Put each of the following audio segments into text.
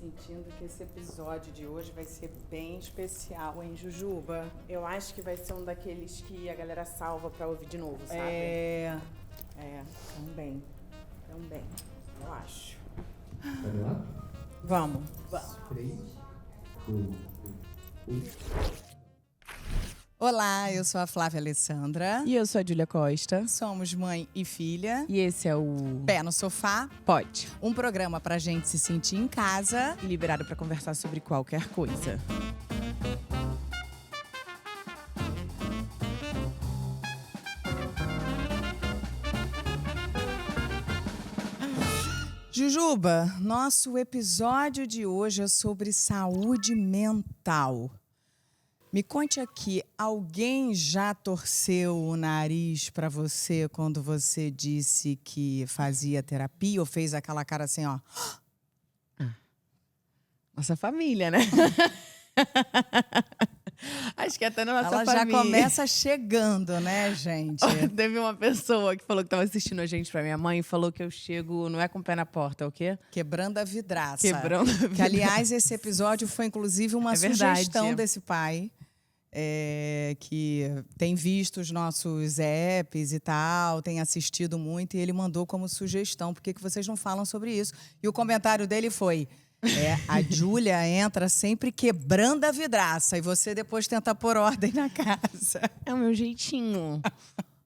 sentindo que esse episódio de hoje vai ser bem especial, hein, Jujuba? Eu acho que vai ser um daqueles que a galera salva pra ouvir de novo, sabe? Também, eu acho. Vamos lá? Vamos. 3, 2, 1. Olá, eu sou a Flávia Alessandra. E eu sou a Júlia Costa. Somos mãe e filha. E esse é o Pé no Sofá, Pode. um programa pra gente se sentir em casa. E liberado pra conversar sobre qualquer coisa. Jujuba, nosso episódio de hoje é sobre saúde mental. Me conte aqui, alguém já torceu o nariz pra você quando você disse que fazia terapia ou fez aquela cara assim, ó? Nossa família, né? Acho que até na nossa Ela família. já começa chegando, né, gente? Teve uma pessoa que falou que estava assistindo a gente pra minha mãe e falou que eu chego, não é com o pé na porta, é o quê? Quebrando a vidraça. Quebrando a Que, aliás, esse episódio foi, inclusive, uma É verdade. sugestão desse pai. Que tem visto os nossos apps e tal, tem assistido muito, e ele mandou como sugestão, por que vocês não falam sobre isso? E o comentário dele foi, a Júlia entra sempre quebrando a vidraça, e você depois tenta pôr ordem na casa. É o meu jeitinho.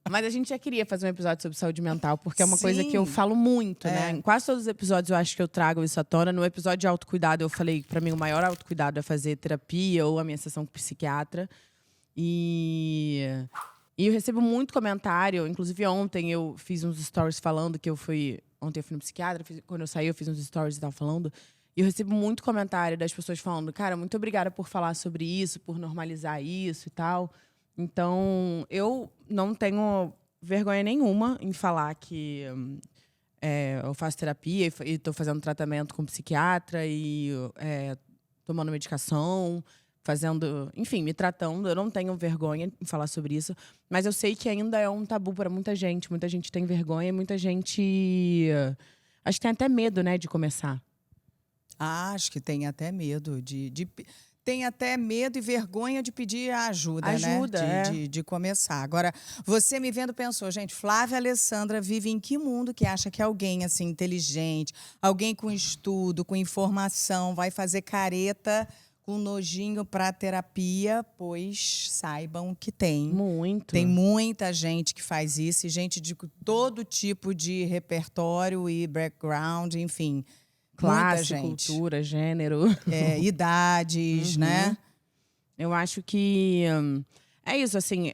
Mas a gente já queria fazer um episódio sobre saúde mental, porque é uma coisa Sim. que eu falo muito, né? Em quase todos os episódios eu acho que eu trago isso à tona. No episódio de autocuidado eu falei que pra mim o maior autocuidado é fazer terapia ou a minha sessão com psiquiatra. E eu recebo muito comentário. Inclusive ontem eu fiz uns stories falando que eu fui... Ontem eu fui no psiquiatra, quando eu saí eu fiz uns stories e tal falando. E eu recebo muito comentário das pessoas falando, cara, muito obrigada por falar sobre isso, por normalizar isso e tal. Então, eu não tenho vergonha nenhuma em falar que eu faço terapia e estou fazendo tratamento com psiquiatra e tomando medicação, enfim, me tratando. Eu não tenho vergonha em falar sobre isso, mas eu sei que ainda é um tabu para muita gente. Muita gente tem vergonha, muita gente acho que tem até medo, né, de começar. Acho que tem até medo tem até medo e vergonha de pedir ajuda, né? De começar. Agora, você me vendo pensou, gente, Flávia Alessandra vive em que mundo que acha que alguém assim inteligente, alguém com estudo, com informação, vai fazer careta com nojinho para terapia? Pois saibam que tem. Muito. Tem muita gente que faz isso, e gente de todo tipo de repertório e background, enfim. Classe, muita gente. cultura, gênero. Idades, né? Eu acho que é isso, assim,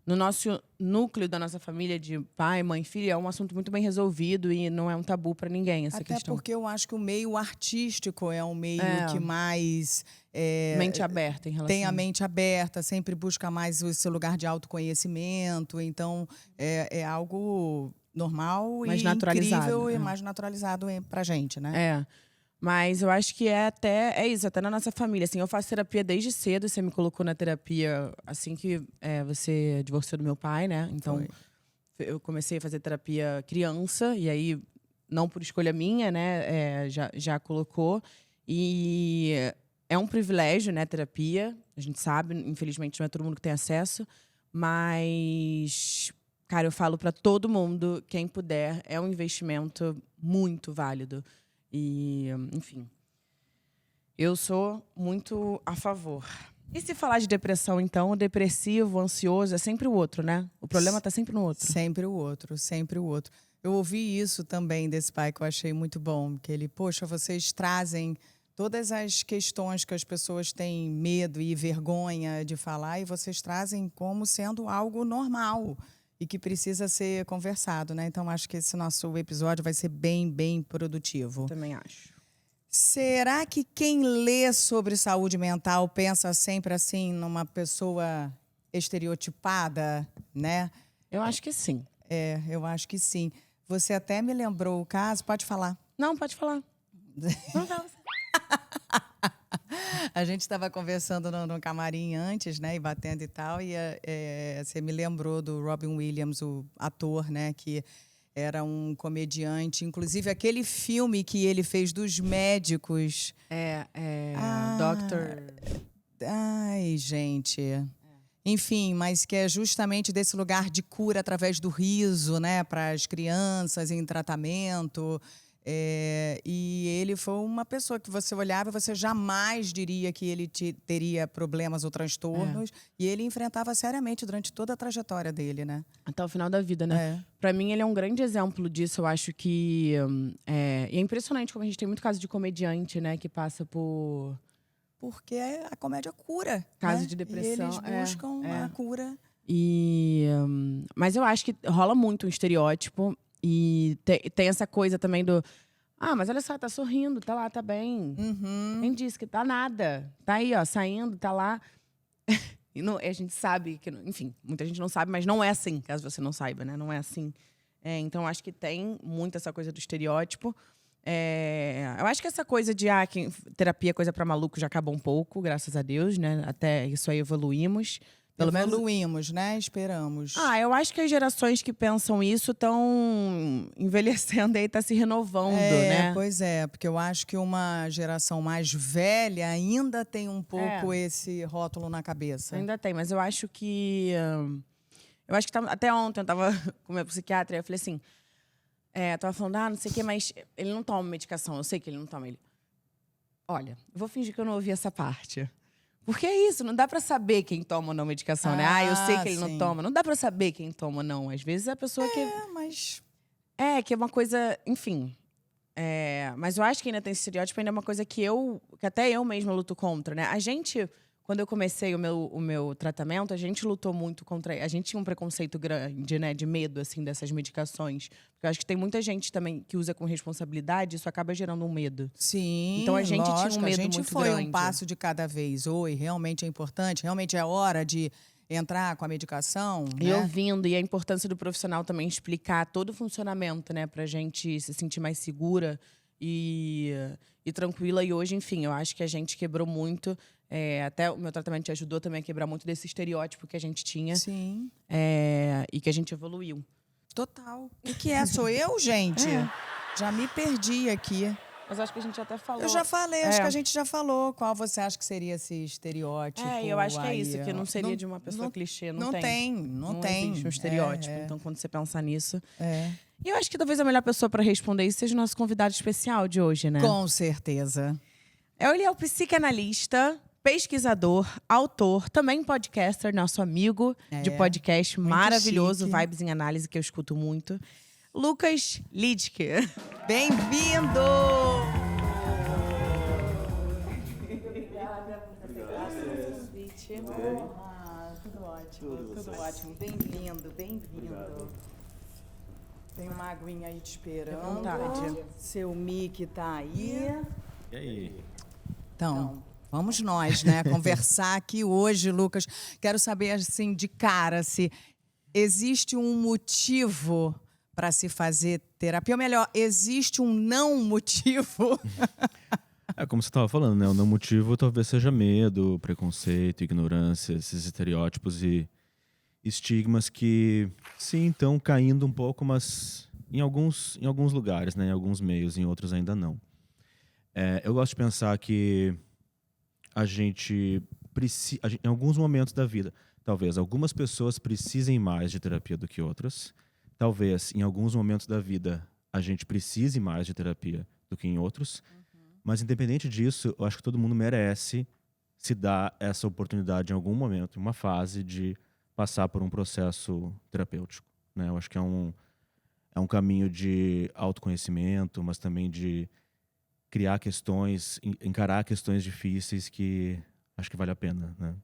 no nosso núcleo da nossa família de pai, mãe, filha, é um assunto muito bem resolvido e não é um tabu para ninguém essa Até questão. porque eu acho que o meio artístico é um meio que mais... mente aberta em relação. Tem a mente aberta, sempre busca mais o seu lugar de autoconhecimento. Então, é algo normal Mais e naturalizado, incrível e mais naturalizado pra gente, né? Mas eu acho que é isso, até na nossa família. Assim, eu faço terapia desde cedo. Você me colocou na terapia assim que você divorciou do meu pai, né? Então, eu comecei a fazer terapia criança. E aí, não por escolha minha, né? Já colocou. E é um privilégio, né? Terapia. A gente sabe, infelizmente, não é todo mundo que tem acesso. Mas... Cara, eu falo para todo mundo, quem puder, é um investimento muito válido. E, enfim, eu sou muito a favor. E se falar de depressão, então, o depressivo, o ansioso, é sempre o outro, né? O problema tá sempre no outro. Sempre o outro, sempre o outro. Eu ouvi isso também desse pai que eu achei muito bom, que ele, poxa, vocês trazem todas as questões que as pessoas têm medo e vergonha de falar e vocês trazem como sendo algo normal e que precisa ser conversado, né? Então, acho que esse nosso episódio vai ser bem, bem produtivo. Também acho. Será que quem lê sobre saúde mental pensa sempre assim numa pessoa estereotipada, né? Eu acho que sim. Eu acho que sim. Você até me lembrou o caso, pode falar. Não, pode falar. Não, fala. A gente estava conversando no camarim antes, né, e batendo e tal, e você me lembrou do Robin Williams, o ator, né, que era um comediante. Inclusive, aquele filme que ele fez dos médicos. Doctor... Ai, gente... Enfim, mas que é justamente desse lugar de cura através do riso, né, para as crianças em tratamento. E ele foi uma pessoa que você olhava e você jamais diria que ele teria problemas ou transtornos. E ele enfrentava seriamente durante toda a trajetória dele, né? Até o final da vida, né? Pra mim, ele é um grande exemplo disso. Eu acho que... E é impressionante como a gente tem muito caso de comediante, né, que passa por... Porque a comédia cura. Caso né? de depressão. E eles buscam a cura. Mas eu acho que rola muito um estereótipo. E tem essa coisa também do... mas olha só, tá sorrindo, tá lá, tá bem. Quem disse que tá nada? Tá aí, ó, saindo, tá lá. E a gente sabe que... Enfim, muita gente não sabe, mas não é assim, caso você não saiba, né? Não é assim. Então, acho que tem muito essa coisa do estereótipo. Eu acho que essa coisa de terapia é coisa pra maluco já acabou um pouco, graças a Deus, né? Até isso aí evoluímos. Evoluímos, né? Esperamos. Eu acho que as gerações que pensam isso estão envelhecendo e tá se renovando, né? Pois é, porque eu acho que uma geração mais velha ainda tem um pouco esse rótulo na cabeça. Ainda tem, mas eu acho que... até ontem eu tava com o meu psiquiatra e eu falei assim... tava falando, não sei o quê, mas ele não toma medicação. Eu sei que ele não toma. Olha, eu vou fingir que eu não ouvi essa parte. Porque é isso, não dá pra saber quem toma ou não medicação, né? Eu sei que ele não toma. Não dá pra saber quem toma ou não. Às vezes é a pessoa que... mas... que é uma coisa... Enfim. Mas eu acho que ainda tem esse estereótipo, ainda é uma coisa que até eu mesma luto contra, né? A gente... Quando eu comecei o meu tratamento, a gente lutou muito contra... A gente tinha um preconceito grande, né? De medo, assim, dessas medicações. Porque eu acho que tem muita gente também que usa com responsabilidade, isso acaba gerando um medo. Sim, então a gente lógico, tinha um medo muito grande. A gente foi um passo de cada vez. Realmente é importante, realmente é hora de entrar com a medicação. E né? ouvindo, e a importância do profissional também explicar todo o funcionamento, né? Pra gente se sentir mais segura e tranquila. E hoje, enfim, eu acho que a gente quebrou muito... até o meu tratamento te ajudou também a quebrar muito desse estereótipo que a gente tinha. Sim. E que a gente evoluiu. Total. O que é? Sou eu, gente? Já me perdi aqui. Mas acho que a gente até falou. Eu já falei, acho que a gente já falou. Qual você acha que seria esse estereótipo? Eu acho que é isso, que não seria de uma pessoa clichê. Não tem. Não tem. Existe um estereótipo. Então, quando você pensa nisso... E eu acho que talvez a melhor pessoa para responder isso seja o nosso convidado especial de hoje, né? Com certeza. Ele é o psicanalista, pesquisador, autor, também podcaster, nosso amigo de podcast maravilhoso, chique. Vibes em Análise, que eu escuto muito. Lucas Lidke. Bem-vindo! Obrigada por ter aceitado o convite. Tudo ótimo, tudo ótimo. Bem-vindo. Tem uma aguinha aí te esperando. À vontade. Seu mic tá aí. E aí? Então, vamos nós, né, conversar aqui hoje, Lucas. Quero saber, assim, de cara, se existe um motivo para se fazer terapia. Ou melhor, existe um não motivo? Como você estava falando, né? O não motivo talvez seja medo, preconceito, ignorância, esses estereótipos e estigmas que, sim, estão caindo um pouco, mas em alguns lugares, né? Em alguns meios, em outros ainda não. Eu gosto de pensar que a gente precisa, em alguns momentos da vida, talvez algumas pessoas precisem mais de terapia do que outras. Talvez, em alguns momentos da vida, a gente precise mais de terapia do que em outros. Mas, independente disso, eu acho que todo mundo merece se dar essa oportunidade em algum momento, em uma fase de passar por um processo terapêutico, né? Eu acho que é um caminho de autoconhecimento, mas também de criar questões, encarar questões difíceis que acho que vale a pena, né?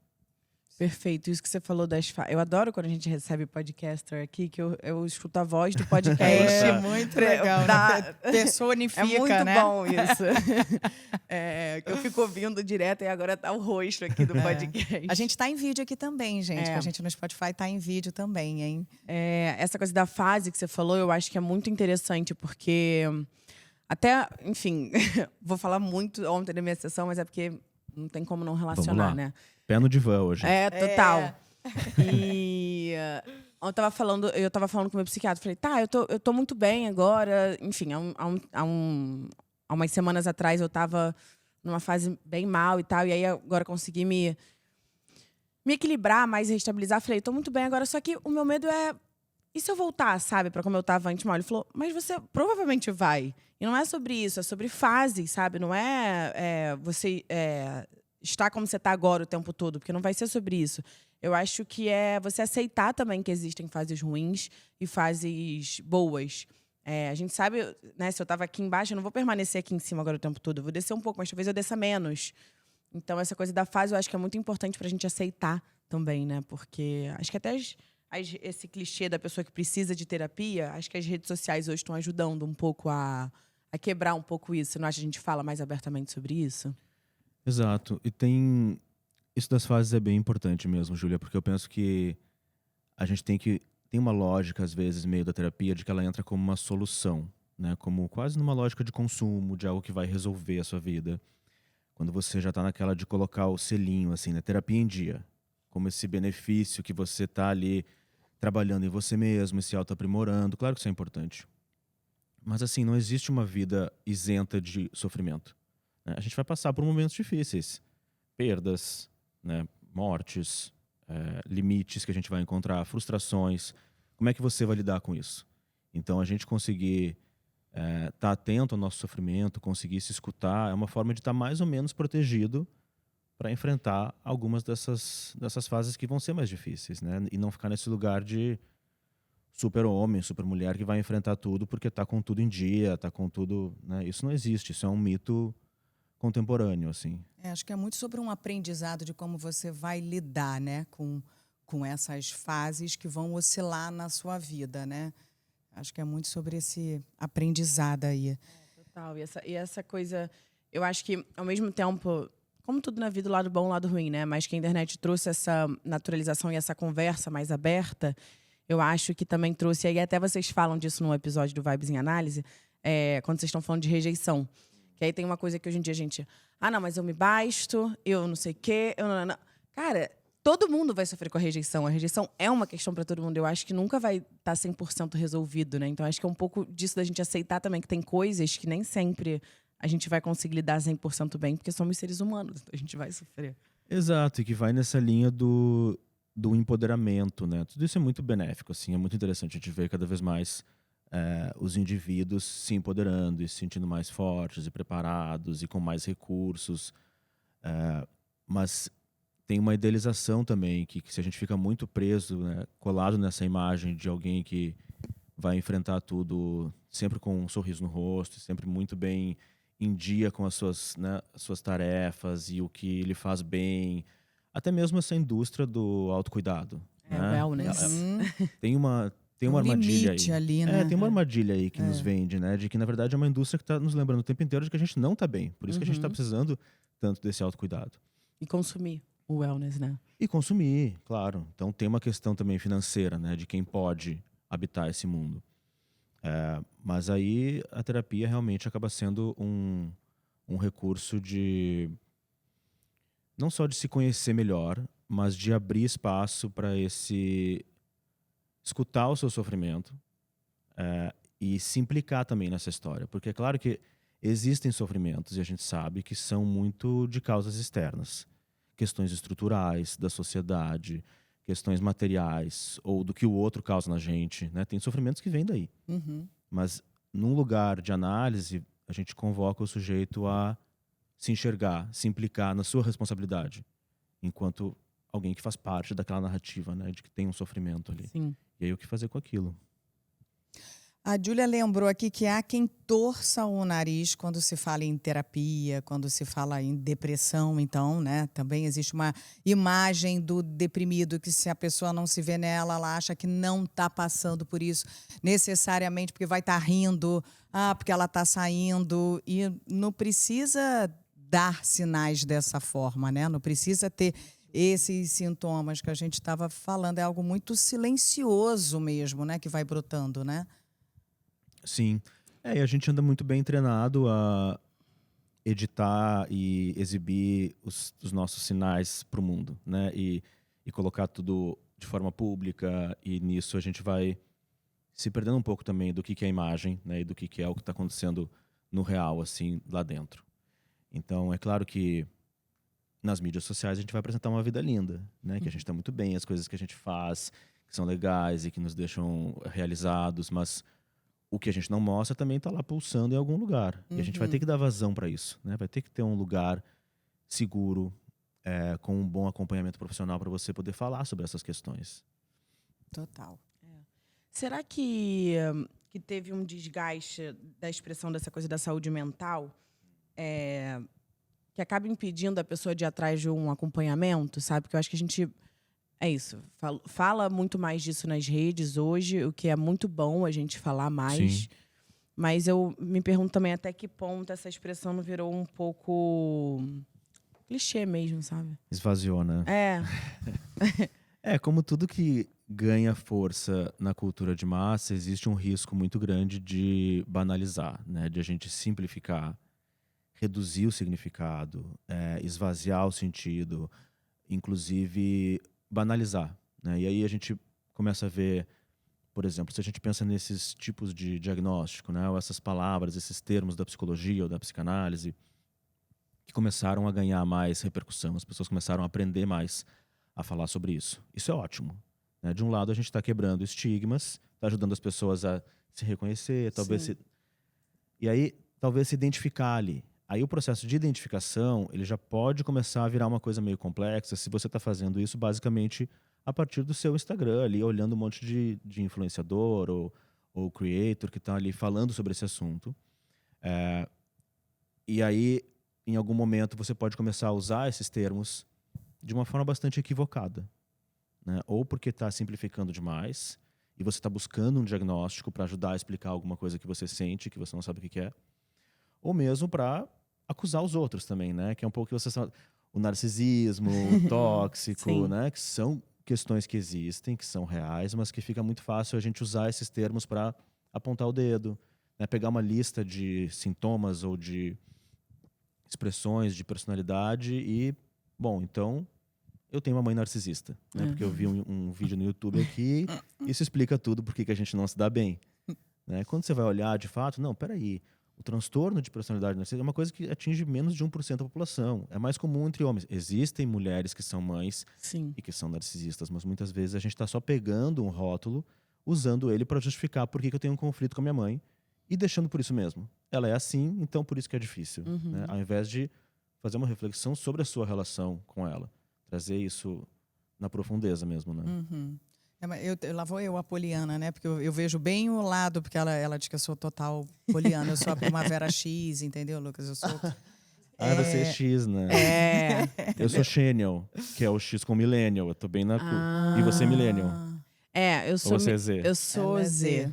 Perfeito, isso que você falou das eu adoro quando a gente recebe podcaster aqui, que eu escuto a voz do podcast. Muito legal, né? Personifica, né? É muito né? bom isso. Que eu fico ouvindo direto e agora tá o rosto aqui do podcast. A gente tá em vídeo aqui também, gente. Que a gente no Spotify tá em vídeo também, hein? Essa coisa da fase que você falou, eu acho que é muito interessante, porque até, enfim, vou falar muito ontem na minha sessão, mas é porque não tem como não relacionar, né? Pé no divã hoje. Total. E eu tava falando com o meu psiquiatra, falei, tá, eu tô muito bem agora. Enfim, há umas semanas atrás eu tava numa fase bem mal e tal, e aí agora consegui me equilibrar mais e restabilizar. Falei, tô muito bem agora, só que o meu medo é, e se eu voltar, sabe, pra como eu tava antes mal? Ele falou, mas você provavelmente vai. E não é sobre isso, é sobre fase, sabe? Não é você estar como você tá agora o tempo todo, porque não vai ser sobre isso. Eu acho que é você aceitar também que existem fases ruins e fases boas. A gente sabe, né, se eu tava aqui embaixo, eu não vou permanecer aqui em cima agora o tempo todo. Eu vou descer um pouco, mas talvez eu desça menos. Então, essa coisa da fase, eu acho que é muito importante pra gente aceitar também, né? Porque acho que até esse clichê da pessoa que precisa de terapia, acho que as redes sociais hoje estão ajudando um pouco a quebrar um pouco isso. Você não acha que a gente fala mais abertamente sobre isso? Exato. E isso das fases é bem importante mesmo, Júlia, porque eu penso que a gente tem uma lógica, às vezes, meio da terapia, de que ela entra como uma solução, né? Como quase numa lógica de consumo, de algo que vai resolver a sua vida. Quando você já está naquela de colocar o selinho, assim, né? Terapia em dia. Como esse benefício que você está ali trabalhando em você mesmo e se auto-aprimorando. Claro que isso é importante. Mas, assim, não existe uma vida isenta de sofrimento, né? A gente vai passar por momentos difíceis. Perdas, né? Mortes, limites que a gente vai encontrar, frustrações. Como é que você vai lidar com isso? Então, a gente conseguir estar atento ao nosso sofrimento, conseguir se escutar, é uma forma de estar mais ou menos protegido para enfrentar algumas dessas fases que vão ser mais difíceis, né? E não ficar nesse lugar de super-homem, super-mulher que vai enfrentar tudo porque está com tudo em dia, está com tudo, né? Isso não existe, isso é um mito contemporâneo, assim. Acho que é muito sobre um aprendizado de como você vai lidar, né, com essas fases que vão oscilar na sua vida, né? Acho que é muito sobre esse aprendizado aí. Total. E essa coisa, eu acho que, ao mesmo tempo, como tudo na vida, o lado bom e o lado ruim, né? Mas que a internet trouxe essa naturalização e essa conversa mais aberta, eu acho que também trouxe, e aí até vocês falam disso no episódio do Vibes em Análise, quando vocês estão falando de rejeição. Que aí tem uma coisa que hoje em dia a gente... não, mas eu me basto, eu não sei o quê, eu não... Cara, todo mundo vai sofrer com a rejeição. A rejeição é uma questão para todo mundo. Eu acho que nunca vai estar 100% resolvido, né? Então, acho que é um pouco disso da gente aceitar também que tem coisas que nem sempre a gente vai conseguir lidar 100% bem, porque somos seres humanos, então a gente vai sofrer. Exato, e que vai nessa linha do empoderamento, né? Tudo isso é muito benéfico, assim, é muito interessante a gente ver cada vez mais os indivíduos se empoderando e se sentindo mais fortes e preparados e com mais recursos. Mas tem uma idealização também, que se a gente fica muito preso, né, colado nessa imagem de alguém que vai enfrentar tudo sempre com um sorriso no rosto, sempre muito bem em dia com as suas tarefas e o que ele faz bem. Até mesmo essa indústria do autocuidado. Né? Wellness. Tem uma armadilha aí. Ali, né? Tem uma armadilha aí que nos vende, né? De que, na verdade, é uma indústria que está nos lembrando o tempo inteiro de que a gente não está bem. Por isso que a gente está precisando tanto desse autocuidado. E consumir o wellness, né? E consumir, claro. Então tem uma questão também financeira, né? De quem pode habitar esse mundo. Mas aí a terapia realmente acaba sendo um recurso de... não só de se conhecer melhor, mas de abrir espaço para escutar o seu sofrimento e se implicar também nessa história. Porque é claro que existem sofrimentos, e a gente sabe que são muito de causas externas. Questões estruturais da sociedade, questões materiais, ou do que o outro causa na gente, né? Tem sofrimentos que vêm daí. Mas num lugar de análise, a gente convoca o sujeito a se enxergar, se implicar na sua responsabilidade, enquanto alguém que faz parte daquela narrativa, né, de que tem um sofrimento ali. Sim. E aí o que fazer com aquilo? A Júlia lembrou aqui que há quem torça o nariz quando se fala em terapia, quando se fala em depressão. Então, né, também existe uma imagem do deprimido que, se a pessoa não se vê nela, ela acha que não está passando por isso necessariamente porque vai estar rindo, porque ela está saindo. E não precisa dar sinais dessa forma, né? Não precisa ter esses sintomas que a gente estava falando. É algo muito silencioso mesmo, né, que vai brotando, né? Sim. E a gente anda muito bem treinado a editar e exibir os nossos sinais para o mundo, né? E e colocar tudo de forma pública, e nisso a gente vai se perdendo um pouco também do que é imagem, né, e do que é o que está acontecendo no real, assim, lá dentro. Então, é claro que nas mídias sociais a gente vai apresentar uma vida linda, né, que a gente está muito bem, as coisas que a gente faz, que são legais e que nos deixam realizados, mas o que a gente não mostra também está lá pulsando em algum lugar. E a gente vai ter que dar vazão para isso, né? Vai ter que ter um lugar seguro, com um bom acompanhamento profissional para você poder falar sobre essas questões. Total. Será que teve um desgaste da expressão dessa coisa da saúde mental que acaba impedindo a pessoa de ir atrás de um acompanhamento, sabe? Porque eu acho que a gente... É isso. Fala muito mais disso nas redes hoje, o que é muito bom a gente falar mais. Sim. Mas eu me pergunto também até que ponto essa expressão não virou um pouco clichê mesmo, sabe? Esvaziou, né? Como tudo que ganha força na cultura de massa, existe um risco muito grande de banalizar, né? De a gente simplificar, reduzir o significado, esvaziar o sentido, inclusive banalizar, né? E aí a gente começa a ver, por exemplo, se a gente pensa nesses tipos de diagnóstico, né? Ou essas palavras, esses termos da psicologia ou da psicanálise, que começaram a ganhar mais repercussão, as pessoas começaram a aprender mais a falar sobre isso. Isso é ótimo, né? De um lado, a gente está quebrando estigmas, está ajudando as pessoas a se reconhecer, talvez e aí talvez se identificar ali. Aí o processo de identificação, ele já pode começar a virar uma coisa meio complexa se você está fazendo isso basicamente a partir do seu Instagram, ali olhando um monte de influenciador ou creator que está ali falando sobre esse assunto. E aí, em algum momento, você pode começar a usar esses termos de uma forma bastante equivocada, né? Ou porque está simplificando demais e você está buscando um diagnóstico para ajudar a explicar alguma coisa que você sente, que você não sabe o que é, ou mesmo para acusar os outros também, né? Que é um pouco que você sabe, o narcisismo, o tóxico, né? Que são questões que existem, que são reais, mas que fica muito fácil a gente usar esses termos para apontar o dedo, né? Pegar uma lista de sintomas ou de expressões de personalidade e, bom, então eu tenho uma mãe narcisista, né? Porque eu vi um vídeo no YouTube aqui, isso explica tudo por que a gente não se dá bem, né? Quando você vai olhar de fato, não, peraí, o transtorno de personalidade narcisista é uma coisa que atinge menos de 1% da população. É mais comum entre homens. Existem mulheres que são mães e que são narcisistas, mas muitas vezes a gente está só pegando um rótulo, usando ele para justificar por que eu tenho um conflito com a minha mãe e deixando por isso mesmo. Ela é assim, então por isso que é difícil. Né? Ao invés de fazer uma reflexão sobre a sua relação com ela. Trazer isso na profundeza mesmo, né? Lá vou eu, a poliana, né? Porque eu vejo bem o lado, porque ela diz que eu sou total poliana. Eu sou a Primavera X, entendeu, Lucas? Eu sou... você é X, né? Eu sou Xennial, que é o X com Millennial. Eu tô bem na... E você é Millennial? Eu sou... Ou você é Z? Eu sou Z.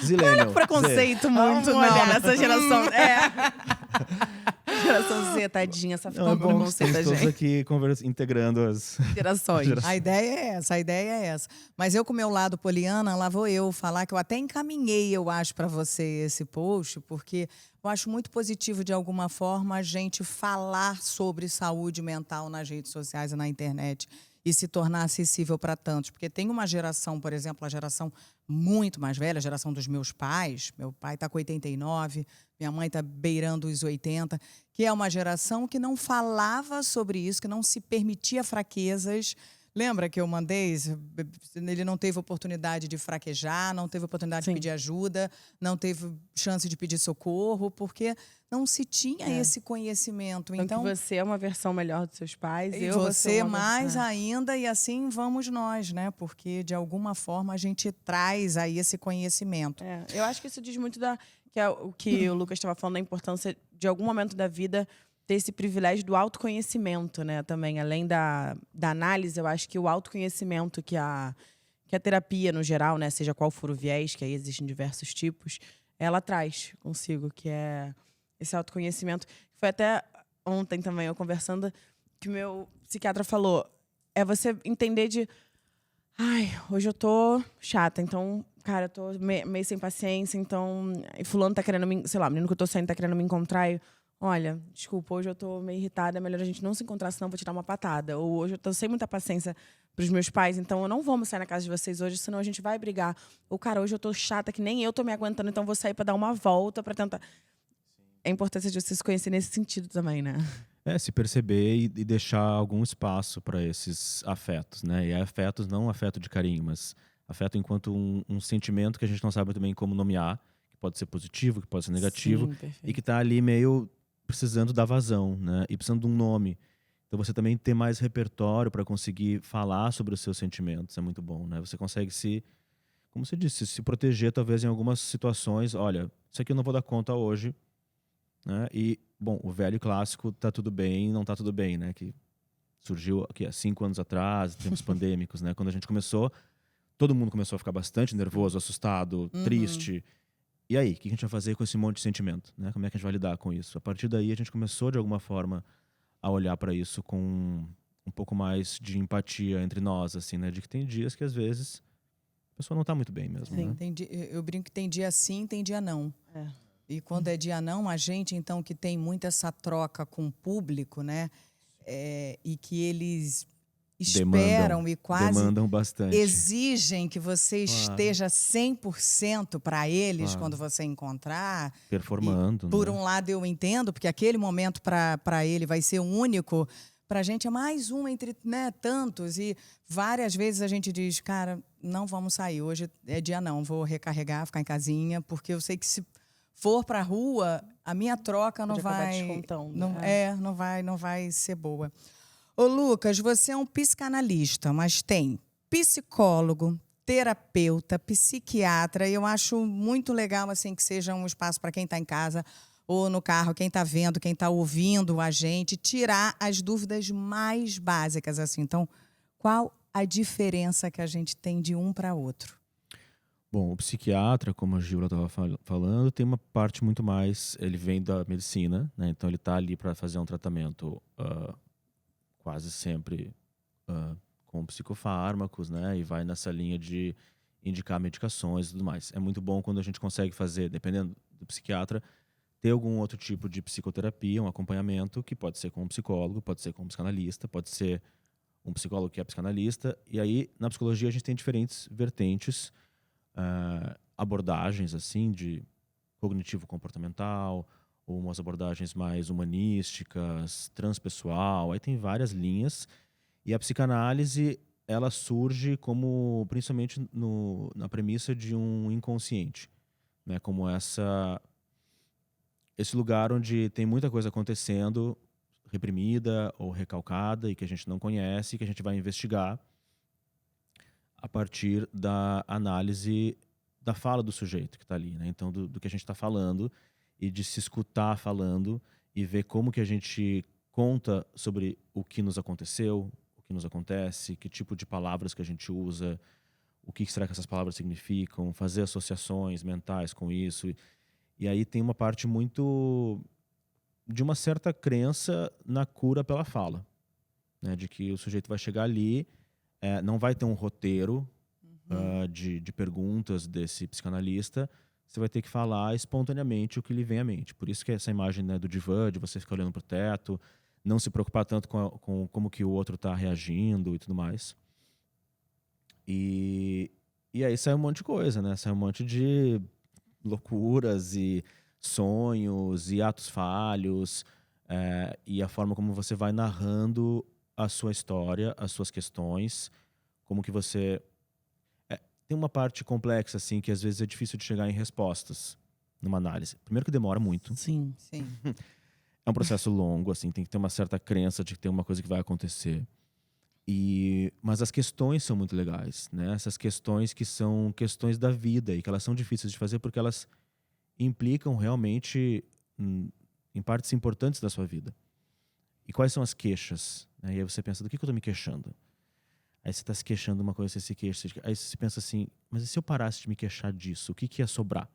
Zillennial. Não é preconceito muito, não, nessa geração. Geração Z, tadinha, essa fica com preconceito da gente. Estamos aqui integrando as gerações. A ideia é essa. Mas eu, com o meu lado poliana, lá vou eu falar que eu até encaminhei, eu acho, para você esse post, porque eu acho muito positivo, de alguma forma, a gente falar sobre saúde mental nas redes sociais e na internet e se tornar acessível para tantos. Porque tem uma geração, por exemplo, a geração muito mais velha, a geração dos meus pais. Meu pai está com 89, minha mãe está beirando os 80, que é uma geração que não falava sobre isso, que não se permitia fraquezas. Lembra que eu mandei? Ele não teve oportunidade de fraquejar, não teve oportunidade de pedir ajuda, não teve chance de pedir socorro, porque não se tinha esse conhecimento. Então que você é uma versão melhor dos seus pais. E você mais ainda, e assim vamos nós, né? Porque, de alguma forma, a gente traz aí esse conhecimento. Eu acho que isso diz muito que é o que o Lucas estava falando, da importância de algum momento da vida ter esse privilégio do autoconhecimento, né? Também, além da análise, eu acho que o autoconhecimento que a terapia, no geral, né? Seja qual for o viés, que aí existem diversos tipos, ela traz consigo, que é esse autoconhecimento. Foi até ontem também, eu conversando, que o meu psiquiatra falou, é você entender hoje eu tô chata, então, cara, eu tô meio sem paciência, então, e fulano tá querendo sei lá, o menino que eu tô saindo tá querendo me encontrar, olha, desculpa, hoje eu tô meio irritada, é melhor a gente não se encontrar, senão eu vou te dar uma patada. Ou hoje eu tô sem muita paciência pros meus pais, então eu não vou sair na casa de vocês hoje, senão a gente vai brigar. Ou, cara, hoje eu tô chata, que nem eu tô me aguentando, então vou sair pra dar uma volta, pra tentar... É a importância de você se conhecer nesse sentido também, né? Se perceber e deixar algum espaço para esses afetos, né? E afetos, não afeto de carinho, mas afeto enquanto um sentimento que a gente não sabe muito bem como nomear, que pode ser positivo, que pode ser negativo, e que tá ali meio precisando da vazão, né? E precisando de um nome. Então você também ter mais repertório para conseguir falar sobre os seus sentimentos é muito bom, né? Você consegue como você disse, se proteger talvez em algumas situações. Olha, isso aqui eu não vou dar conta hoje, né? E, bom, o velho clássico tá tudo bem, não tá tudo bem, né? Que surgiu aqui há 5 anos atrás, tempos pandêmicos, né? Quando a gente começou, todo mundo começou a ficar bastante nervoso, assustado, triste. E aí, o que a gente vai fazer com esse monte de sentimento, né? Como é que a gente vai lidar com isso? A partir daí, a gente começou, de alguma forma, a olhar para isso com um pouco mais de empatia entre nós, assim, né? De que tem dias que, às vezes, a pessoa não tá muito bem mesmo, Sim, né? eu brinco que tem dia sim, tem dia não. É. E quando é dia não, a gente, então, que tem muito essa troca com o público, né? E que eles esperam e quase demandam bastante. exigem que você esteja 100% para eles quando você encontrar. Performando. E, por né? um lado, eu entendo, porque aquele momento para ele vai ser único. Para a gente é mais um entre, né, tantos. E várias vezes a gente diz, cara, não vamos sair. Hoje é dia não, vou recarregar, ficar em casinha, porque eu sei que se for para a rua, a minha troca não vai... Não vai ser boa. Ô, Lucas, você é um psicanalista, mas tem psicólogo, terapeuta, psiquiatra. E eu acho muito legal assim, que seja um espaço para quem está em casa ou no carro, quem está vendo, quem está ouvindo a gente, tirar as dúvidas mais básicas. Assim. Então, qual a diferença que a gente tem de um para outro? Bom, o psiquiatra, como a Gilda estava falando, tem uma parte muito mais... Ele vem da medicina, né? Então ele está ali para fazer um tratamento quase sempre com psicofármacos, né? E vai nessa linha de indicar medicações e tudo mais. É muito bom quando a gente consegue fazer, dependendo do psiquiatra, ter algum outro tipo de psicoterapia, um acompanhamento, que pode ser com um psicólogo, pode ser com um psicanalista, pode ser um psicólogo que é psicanalista. E aí, na psicologia, a gente tem diferentes vertentes, abordagens assim de cognitivo-comportamental, ou umas abordagens mais humanísticas, transpessoal. Aí tem várias linhas. E a psicanálise, ela surge como, principalmente na premissa de um inconsciente, né? Como esse lugar onde tem muita coisa acontecendo, reprimida ou recalcada, e que a gente não conhece, que a gente vai investigar a partir da análise da fala do sujeito que está ali, né? Então, do que a gente está falando, e de se escutar falando e ver como que a gente conta sobre o que nos aconteceu, o que nos acontece, que tipo de palavras que a gente usa, o que será que essas palavras significam, fazer associações mentais com isso. E aí tem uma parte muito de uma certa crença na cura pela fala, né? De que o sujeito vai chegar ali, não vai ter um roteiro de perguntas desse psicanalista. Você vai ter que falar espontaneamente o que lhe vem à mente. Por isso que essa imagem, né, do divã, de você ficar olhando para o teto, não se preocupar tanto com como que o outro está reagindo e tudo mais. E aí sai um monte de coisa, né? Sai um monte de loucuras e sonhos e atos falhos, e a forma como você vai narrando a sua história, as suas questões, como que você... Tem uma parte complexa, assim, que às vezes é difícil de chegar em respostas numa análise. Primeiro que demora muito. Sim. É um processo longo, assim, tem que ter uma certa crença de que tem uma coisa que vai acontecer. Mas as questões são muito legais, né? Essas questões que são questões da vida e que elas são difíceis de fazer porque elas implicam realmente em partes importantes da sua vida. E quais são as queixas? Né? E aí você pensa, do que eu estou me queixando? Aí você está se queixando de uma coisa, você se queixa. Aí você pensa assim, mas e se eu parasse de me queixar disso? O que ia sobrar?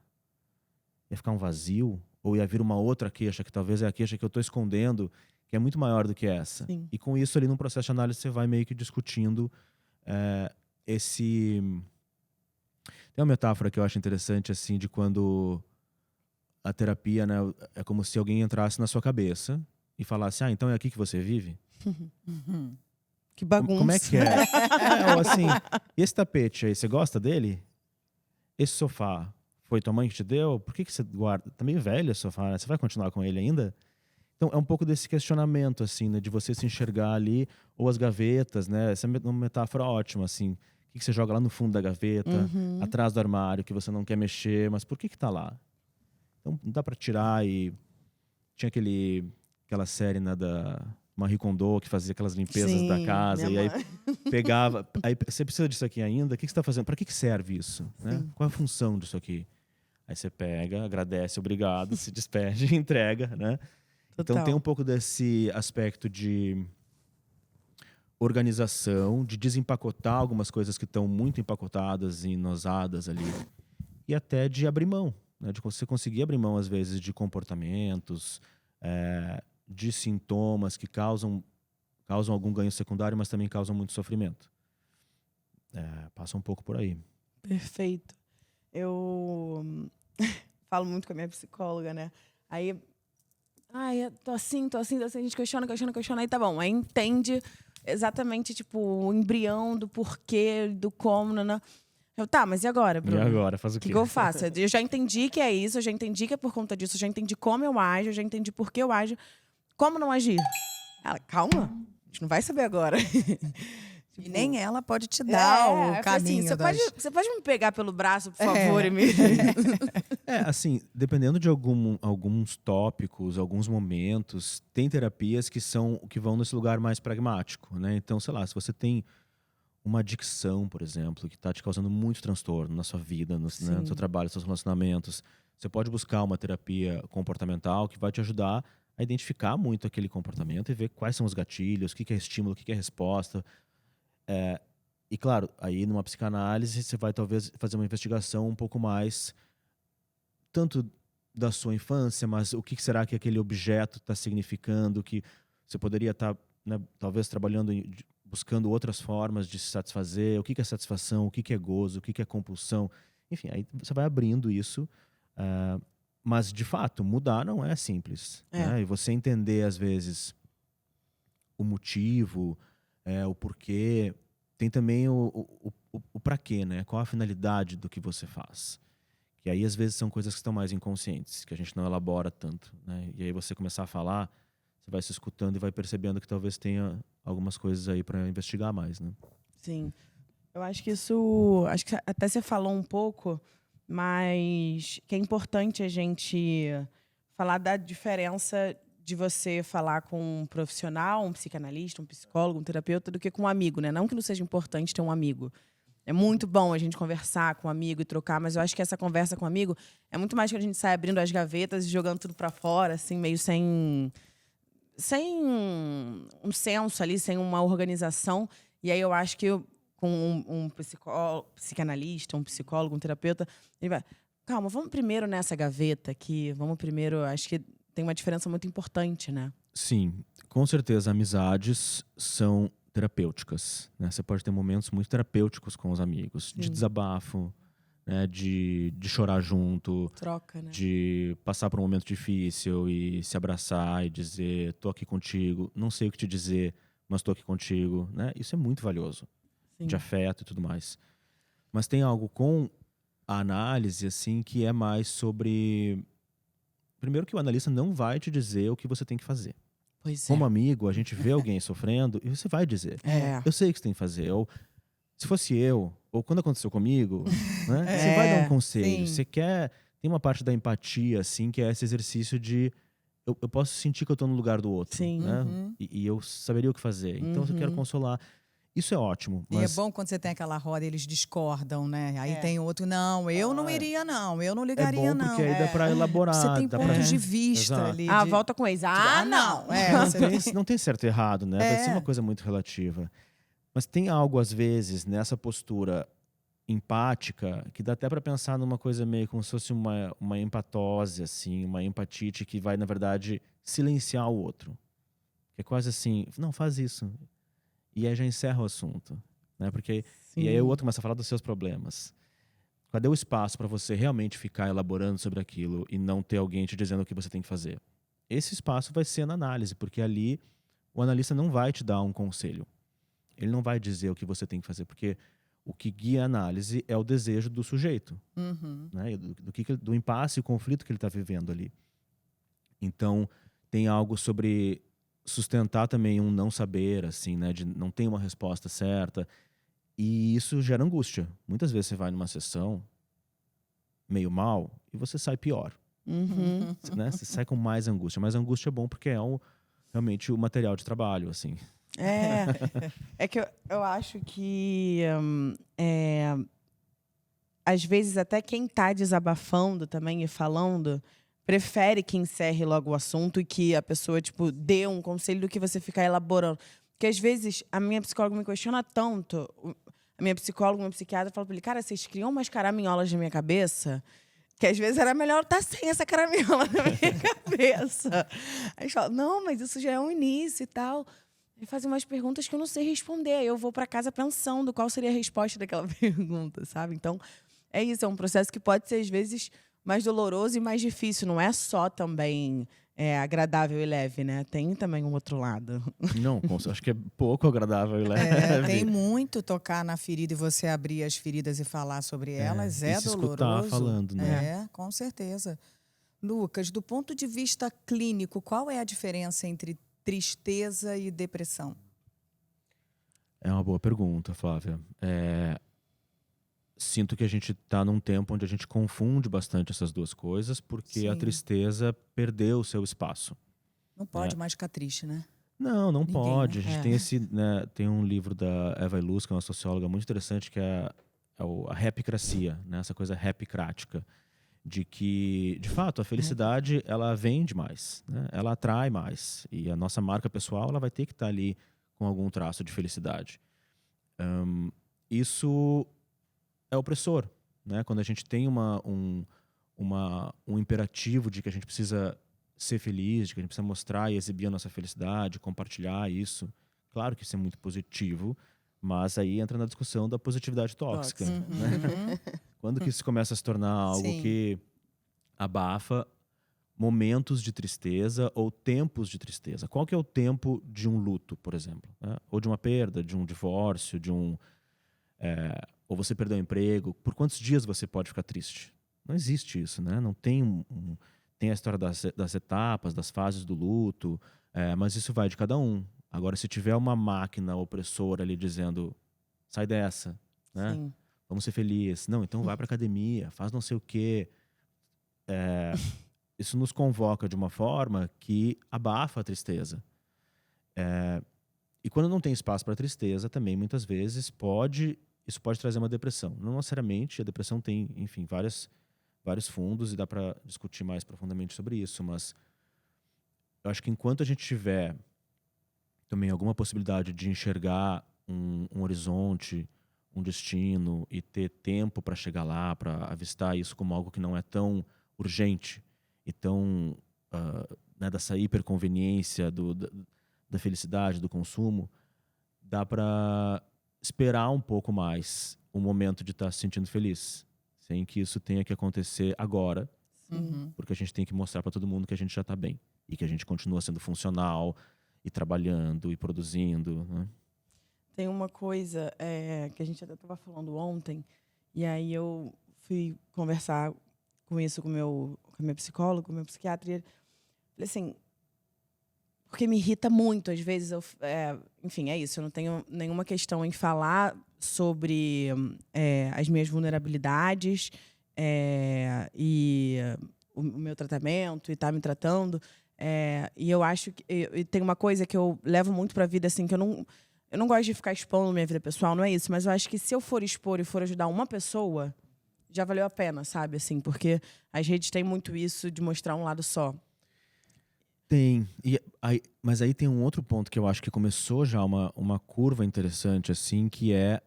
Ia ficar um vazio? Ou ia vir uma outra queixa, que talvez é a queixa que eu estou escondendo, que é muito maior do que essa? Sim. E com isso, ali num processo de análise, você vai meio que discutindo esse... Tem uma metáfora que eu acho interessante, assim, de quando a terapia, né, é como se alguém entrasse na sua cabeça e falasse, então é aqui que você vive? Que bagunça. Como é que é? Ou assim, e esse tapete aí, você gosta dele? Esse sofá, foi tua mãe que te deu? Por que você guarda? Tá meio velho esse sofá, né? Você vai continuar com ele ainda? Então, é um pouco desse questionamento, assim, né? De você se enxergar ali, ou as gavetas, né? Essa é uma metáfora ótima, assim. O que você joga lá no fundo da gaveta, atrás do armário, que você não quer mexer, mas por que tá lá? Então, não dá pra tirar e... Tinha aquela série, né, da Marie Kondo, que fazia aquelas limpezas da casa, e aí pegava... Aí, você precisa disso aqui ainda? O que você tá fazendo? Pra que serve isso? Né? Qual é a função disso aqui? Aí você pega, agradece, obrigado, se despede e entrega, né? Total. Então tem um pouco desse aspecto de organização, de desempacotar algumas coisas que estão muito empacotadas e nosadas ali. E até de abrir mão, né? De você conseguir abrir mão, às vezes, de comportamentos, de sintomas que causam algum ganho secundário, mas também causam muito sofrimento. Passa um pouco por aí. Perfeito. Eu falo muito com a minha psicóloga, né? Aí... eu tô assim, a gente questiona, aí tá bom. Aí entende exatamente, tipo, o embrião do porquê, do como, né? Eu, mas e agora, Bruno? E agora? Faz o quê? O que eu faço? Eu já entendi que é isso, eu já entendi que é por conta disso, eu já entendi como eu ajo, eu já entendi por que eu ajo. Como não agir? Ela, calma, a gente não vai saber agora. E nem ela pode te dar o caminho. Assim, você pode me pegar pelo braço, por favor, e me... assim, dependendo de alguns tópicos, alguns momentos, tem terapias que vão nesse lugar mais pragmático, né? Então, sei lá, se você tem uma adicção, por exemplo, que está te causando muito transtorno na sua vida, no seu trabalho, nos seus relacionamentos, você pode buscar uma terapia comportamental que vai te ajudar a identificar muito aquele comportamento e ver quais são os gatilhos, o que é estímulo, o que é resposta. E claro, aí numa psicanálise você vai talvez fazer uma investigação um pouco mais tanto da sua infância, mas o que será que aquele objeto está significando, que você poderia estar, né, talvez trabalhando, buscando outras formas de se satisfazer, o que é satisfação, o que é gozo, o que é compulsão. Enfim, aí você vai abrindo isso, mas de fato, mudar não é simples. Né? E você entender, às vezes, o motivo, o porquê, tem também o pra quê, né? Qual a finalidade do que você faz. Que aí, às vezes, são coisas que estão mais inconscientes, que a gente não elabora tanto. Né? E aí você começar a falar, você vai se escutando e vai percebendo que talvez tenha algumas coisas aí para investigar mais, né? Sim. Eu acho que isso... Acho que até você falou um pouco, mas que é importante a gente falar da diferença de você falar com um profissional, um psicanalista, um psicólogo, um terapeuta, do que com um amigo, né? Não que não seja importante ter um amigo. É muito bom a gente conversar com um amigo e trocar, mas eu acho que essa conversa com um amigo é muito mais que a gente sai abrindo as gavetas e jogando tudo pra fora, assim, meio sem um senso ali, sem uma organização. E aí eu acho que com um psicanalista, um psicólogo, um terapeuta, ele vai, calma, vamos primeiro nessa gaveta aqui, vamos primeiro, acho que tem uma diferença muito importante, né? Sim, com certeza amizades são terapêuticas, né? Você pode ter momentos muito terapêuticos com os amigos, de desabafo, né? De chorar junto, troca, né? De passar por um momento difícil e se abraçar e dizer, tô aqui contigo, não sei o que te dizer, mas tô aqui contigo, né? Isso é muito valioso, de afeto e tudo mais. Mas tem algo com a análise, assim, que é mais sobre... Primeiro que o analista não vai te dizer o que você tem que fazer. Como amigo, a gente vê alguém sofrendo e você vai dizer. Eu sei o que você tem que fazer. Ou, se fosse eu, ou quando aconteceu comigo, né, você vai dar um conselho. Você quer... Tem uma parte da empatia, assim, que é esse exercício de... Eu posso sentir que eu tô no lugar do outro. Né? E eu saberia o que fazer. Então, eu quero consolar. Isso é ótimo. Mas... E é bom quando você tem aquela roda, eles discordam, né? Aí tem outro, não, eu não iria, não, eu não ligaria, não. É bom, porque aí dá pra elaborar. Você tem pontos de vista ali. Volta com ex. Não! Não tem certo e errado, né? Vai ser uma coisa muito relativa. Mas tem algo, às vezes, nessa postura empática, que dá até pra pensar numa coisa meio como se fosse uma empatose, assim, uma empatite que vai, na verdade, silenciar o outro. Que é quase assim, não, faz isso. E aí já encerra o assunto, né? Porque e aí o outro começa a falar dos seus problemas. Cadê o espaço para você realmente ficar elaborando sobre aquilo e não ter alguém te dizendo o que você tem que fazer? Esse espaço vai ser na análise, porque ali o analista não vai te dar um conselho. Ele não vai dizer o que você tem que fazer, porque o que guia a análise é o desejo do sujeito, né? Do impasse e conflito que ele está vivendo ali. Então, tem algo sobre sustentar também um não saber, assim, né? De não ter uma resposta certa. E isso gera angústia. Muitas vezes você vai numa sessão meio mal e você sai pior. Né? Você sai com mais angústia. Mas a angústia é bom porque é realmente o material de trabalho, assim. É que eu acho que às vezes até quem tá desabafando também e falando prefere que encerre logo o assunto e que a pessoa, tipo, dê um conselho do que você ficar elaborando. Porque às vezes a minha psicóloga me questiona tanto, a minha psicóloga, meu psiquiatra fala pra ele, cara, vocês criam umas caraminholas na minha cabeça que às vezes era melhor estar sem essa caraminhola na minha cabeça. Aí eles falam, não, mas isso já é um início e tal. E fazem umas perguntas que eu não sei responder. Aí eu vou para casa pensando qual seria a resposta daquela pergunta, sabe? Então, é isso. É um processo que pode ser, às vezes, mais doloroso e mais difícil. Não é só também agradável e leve, né? Tem também um outro lado. Não, acho que é pouco agradável e leve. Tem muito tocar na ferida e você abrir as feridas e falar sobre elas. É se doloroso. Escutar falando, né? Com certeza. Lucas, do ponto de vista clínico, qual é a diferença entre tristeza e depressão? É uma boa pergunta, Flávia. Sinto que a gente está num tempo onde a gente confunde bastante essas duas coisas, porque a tristeza perdeu o seu espaço. Não pode mais ficar triste, né? Não Ninguém, pode. né? A gente tem um livro da Eva Ilus, que é uma socióloga muito interessante, que é a rapicracia, né? Essa coisa rapicrática, de que, de fato, a felicidade ela vende mais, né? Ela atrai mais. E a nossa marca pessoal ela vai ter que estar ali com algum traço de felicidade. Isso é opressor, né? Quando a gente tem um imperativo de que a gente precisa ser feliz, de que a gente precisa mostrar e exibir a nossa felicidade, compartilhar isso. Claro que isso é muito positivo, mas aí entra na discussão da positividade tóxica. Né? Quando que isso começa a se tornar algo que abafa momentos de tristeza ou tempos de tristeza? Qual que é o tempo de um luto, por exemplo? Né? Ou de uma perda, de um divórcio, ou você perdeu o emprego. Por quantos dias você pode ficar triste? Não existe isso, né? Não tem tem a história das etapas, das fases do luto, mas isso vai de cada um. Agora, se tiver uma máquina opressora ali dizendo, sai dessa, né? Vamos ser felizes. Não, então vai pra academia, faz não sei o quê. Isso nos convoca de uma forma que abafa a tristeza. E quando não tem espaço para tristeza, também muitas vezes isso pode trazer uma depressão. Não necessariamente, a depressão tem, enfim, vários fundos e dá para discutir mais profundamente sobre isso, mas eu acho que enquanto a gente tiver também alguma possibilidade de enxergar um horizonte, um destino e ter tempo para chegar lá, para avistar isso como algo que não é tão urgente e tão dessa hiperconveniência da felicidade, do consumo, dá para esperar um pouco mais o momento de estar se sentindo feliz, sem que isso tenha que acontecer agora, porque a gente tem que mostrar para todo mundo que a gente já está bem e que a gente continua sendo funcional e trabalhando e produzindo, né? Tem uma coisa que a gente até estava falando ontem, e aí eu fui conversar com isso com a minha psicóloga, com o meu psiquiatra, e ele falei assim, porque me irrita muito, às vezes, enfim, é isso, eu não tenho nenhuma questão em falar sobre as minhas vulnerabilidades e o meu tratamento, e estar me tratando, e eu acho que tem uma coisa que eu levo muito para a vida, assim, que eu não gosto de ficar expondo minha vida pessoal, não é isso, mas eu acho que se eu for expor e for ajudar uma pessoa, já valeu a pena, sabe? Assim, porque as redes têm muito isso de mostrar um lado só. Tem. Mas aí tem um outro ponto que eu acho que começou já uma curva interessante, assim, que é,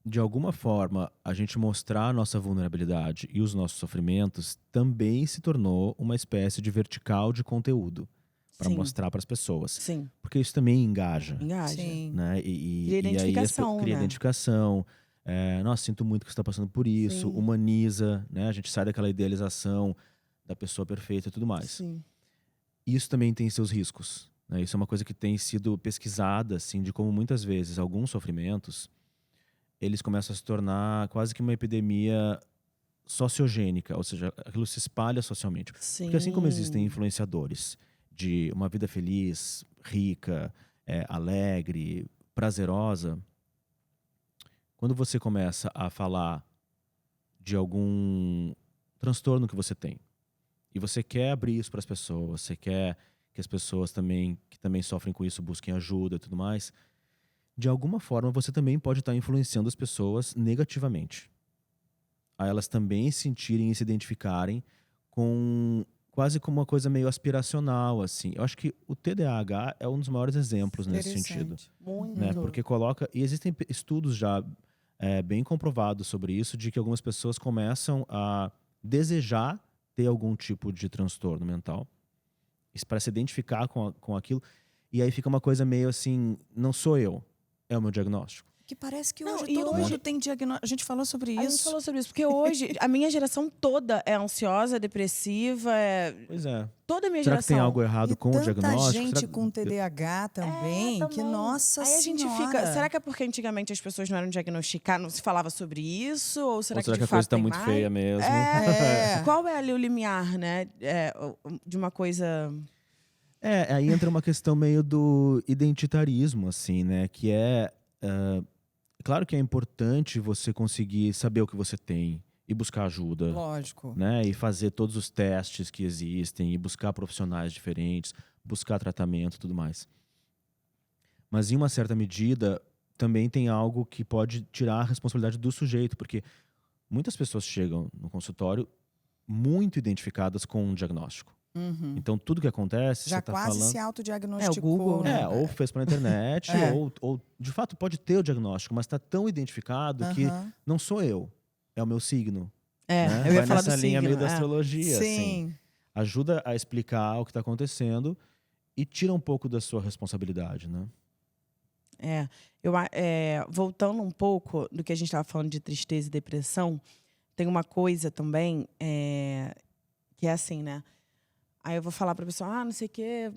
de alguma forma, a gente mostrar a nossa vulnerabilidade e os nossos sofrimentos também se tornou uma espécie de vertical de conteúdo para mostrar para as pessoas. Sim. Porque isso também engaja. Engaja. Sim. Né? Cria identificação, cria né? identificação. Nossa, sinto muito que você está passando por isso. Sim. Humaniza, né? A gente sai daquela idealização da pessoa perfeita e tudo mais. Sim. Isso também tem seus riscos, né? Isso é uma coisa que tem sido pesquisada, assim, de como muitas vezes alguns sofrimentos, eles começam a se tornar quase que uma epidemia sociogênica, ou seja, aquilo se espalha socialmente. Sim. Porque assim como existem influenciadores de uma vida feliz, rica, alegre, prazerosa, quando você começa a falar de algum transtorno que você tem, e você quer abrir isso para as pessoas, você quer que as pessoas que também sofrem com isso busquem ajuda e tudo mais, de alguma forma você também pode estar influenciando as pessoas negativamente. A elas também se sentirem e se identificarem com quase como uma coisa meio aspiracional, assim. Eu acho que o TDAH é um dos maiores exemplos nesse sentido. Muito. Né? Porque coloca... E existem estudos já bem comprovados sobre isso, de que algumas pessoas começam a desejar ter algum tipo de transtorno mental para se identificar com aquilo. E aí fica uma coisa meio assim, não sou eu, é o meu diagnóstico. Que parece que hoje todo mundo tem diagnóstico. A gente falou sobre isso. A gente falou sobre isso, porque hoje a minha geração toda é ansiosa, depressiva. Pois é. Toda a minha Será geração. que tem algo errado com o diagnóstico? Tanta gente com TDAH também, que nossa Aí a gente senhora. fica, será que é porque antigamente as pessoas não eram diagnosticadas, não se falava sobre isso? Ou será que de a fato coisa tá tem muito mais? feia mesmo? Qual é ali o limiar, né? De uma coisa... Aí entra uma questão meio do identitarismo, assim, né? Que claro que é importante você conseguir saber o que você tem e buscar ajuda. Lógico. Né? E fazer todos os testes que existem e buscar profissionais diferentes, buscar tratamento e tudo mais. Mas em uma certa medida também tem algo que pode tirar a responsabilidade do sujeito, porque muitas pessoas chegam no consultório muito identificadas com um diagnóstico. Então tudo que acontece, já você tá quase falando... se autodiagnosticou. o Google, né? Ou fez pela internet, ou de fato pode ter o diagnóstico, mas está tão identificado que não sou eu, é o meu signo. Né? Eu ia Vai falar nessa do linha signo, meio da astrologia. Sim. Assim. Ajuda a explicar o que está acontecendo e tira um pouco da sua responsabilidade, né? Voltando um pouco do que a gente estava falando de tristeza e depressão, tem uma coisa também que é assim, né? Aí eu vou falar pra pessoa, não sei o quê,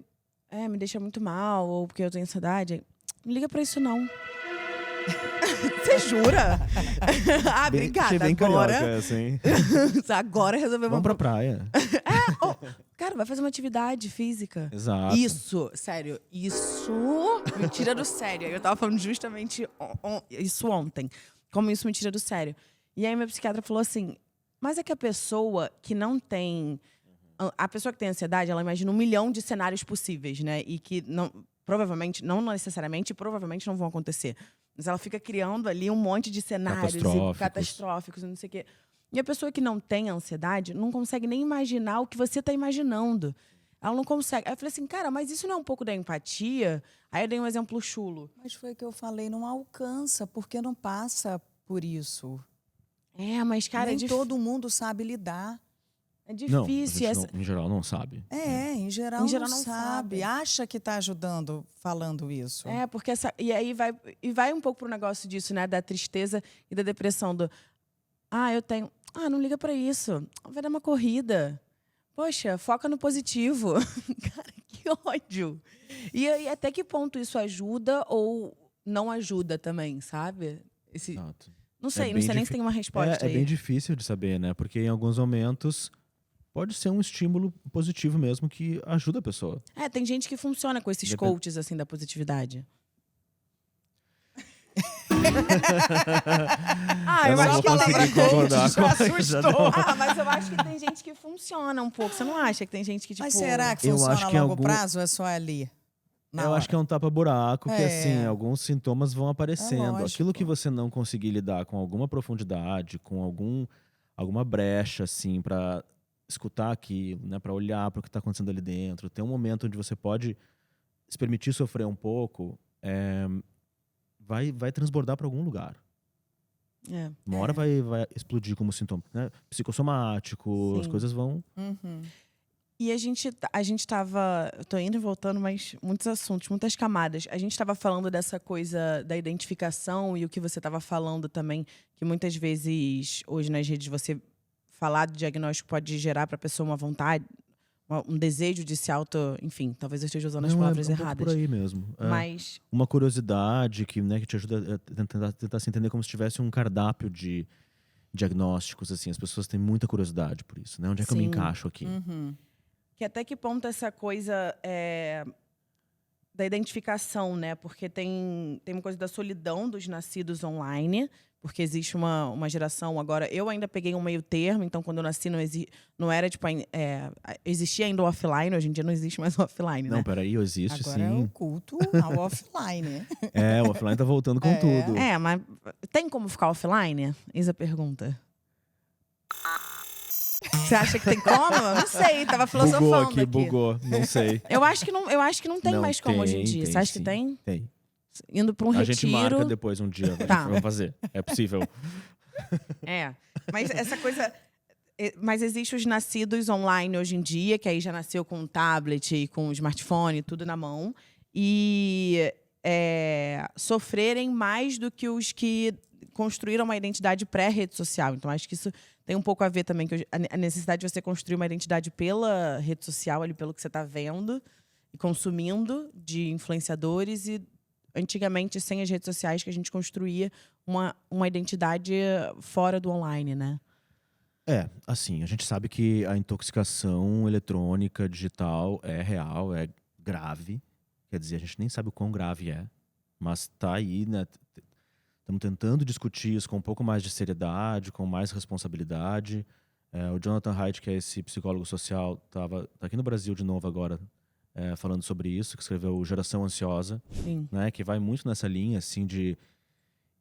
me deixa muito mal, ou porque eu tenho ansiedade. Não liga pra isso, não. Você jura? Obrigada. Bem agora. carioca, assim. Agora resolveu. Vamos pra praia. Cara, vai fazer uma atividade física. Exato. Isso, sério, isso me tira do sério. Eu tava falando justamente isso ontem. Como isso me tira do sério. E aí minha psiquiatra falou assim, mas é que a pessoa que não tem... A pessoa que tem ansiedade, ela imagina 1 milhão de cenários possíveis, né? E que provavelmente, não necessariamente, provavelmente não vão acontecer. Mas ela fica criando ali um monte de cenários catastróficos, não sei o quê. E a pessoa que não tem ansiedade não consegue nem imaginar o que você está imaginando. Ela não consegue. Aí eu falei assim, cara, mas isso não é um pouco da empatia? Aí eu dei um exemplo chulo. Mas foi o que eu falei, não alcança, porque não passa por isso. Mas, cara, nem todo mundo sabe lidar. É difícil. Em geral não sabe. Em geral não sabe. Acha que está ajudando falando isso. Porque e aí vai um pouco pro negócio disso, né? Da tristeza e da depressão. Eu tenho... não liga pra isso. Vai dar uma corrida. Poxa, foca no positivo. Cara, que ódio. E aí, até que ponto isso ajuda ou não ajuda também, sabe? Exato. Não sei nem se tem uma resposta aí. É bem difícil de saber, né? Porque em alguns momentos... pode ser um estímulo positivo mesmo que ajuda a pessoa. Tem gente que funciona com esses coaches assim da positividade. Eu acho que consegui concordar com assustou. Mas eu acho que tem gente que funciona um pouco. Você não acha que tem gente que, tipo... Mas será que funciona a longo prazo ou é só ali? Eu acho que é um tapa-buraco, que assim, alguns sintomas vão aparecendo. Aquilo que você não conseguir lidar com alguma profundidade, com alguma brecha, assim, para escutar aquilo, né, para olhar para o que está acontecendo ali dentro, ter um momento onde você pode se permitir sofrer um pouco, vai transbordar para algum lugar. Uma hora vai explodir como sintoma, né? Psicossomático, as coisas vão... E a gente tava... Eu tô indo e voltando, mas muitos assuntos, muitas camadas. A gente tava falando dessa coisa da identificação e o que você tava falando também, que muitas vezes, hoje nas redes, você falar do diagnóstico pode gerar pra pessoa uma vontade, um desejo de se enfim, talvez eu esteja usando as palavras erradas. Por aí mesmo. Mas... Uma curiosidade que te ajuda a tentar se entender como se tivesse um cardápio de diagnósticos, assim. As pessoas têm muita curiosidade por isso, né? Onde é que eu me encaixo aqui? Que até que ponto essa coisa da identificação, né? Porque tem uma coisa da solidão dos nascidos online, porque existe uma geração agora... Eu ainda peguei um meio termo, então quando eu nasci não era, tipo... existia ainda o offline, hoje em dia não existe mais o offline, né? Não, peraí, existe Agora sim. é o culto ao offline. O offline tá voltando com tudo. Mas tem como ficar offline? Eis a pergunta. Você acha que tem como? Não sei, tava filosofando aqui. Bugou, não sei. Eu acho que não tem mais como hoje em dia. Você acha que tem? Tem. Indo para um retiro. A gente marca depois um dia, vamos fazer. É possível. Mas essa coisa... Mas existem os nascidos online hoje em dia, que aí já nasceu com um tablet e com um smartphone, tudo na mão. E sofrerem mais do que os que construíram uma identidade pré-rede social. Então, acho que isso tem um pouco a ver também, que a necessidade de você construir uma identidade pela rede social, ali, pelo que você está vendo e consumindo de influenciadores. E antigamente, sem as redes sociais, que a gente construía uma identidade fora do online, né? Assim, a gente sabe que a intoxicação eletrônica, digital, é real, é grave. Quer dizer, a gente nem sabe o quão grave é, mas tá aí, né? Estamos tentando discutir isso com um pouco mais de seriedade, com mais responsabilidade. O Jonathan Haidt, que é esse psicólogo social, tá aqui no Brasil de novo agora, falando sobre isso, que escreveu Geração Ansiosa, né? Que vai muito nessa linha, assim, de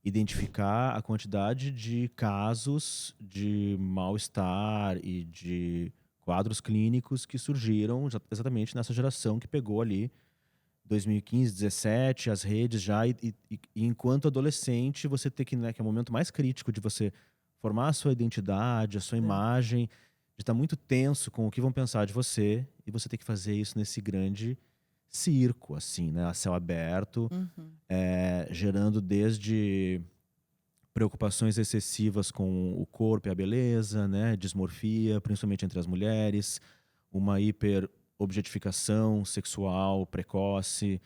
identificar a quantidade de casos de mal-estar e de quadros clínicos que surgiram exatamente nessa geração que pegou ali 2015, 2017, as redes já, e enquanto adolescente você tem que, né, que é o momento mais crítico de você formar a sua identidade, a sua imagem, de estar muito tenso com o que vão pensar de você, e você tem que fazer isso nesse grande circo, assim, né, a céu aberto, gerando desde preocupações excessivas com o corpo e a beleza, né, dismorfia, principalmente entre as mulheres, uma hiperobjetificação sexual precoce.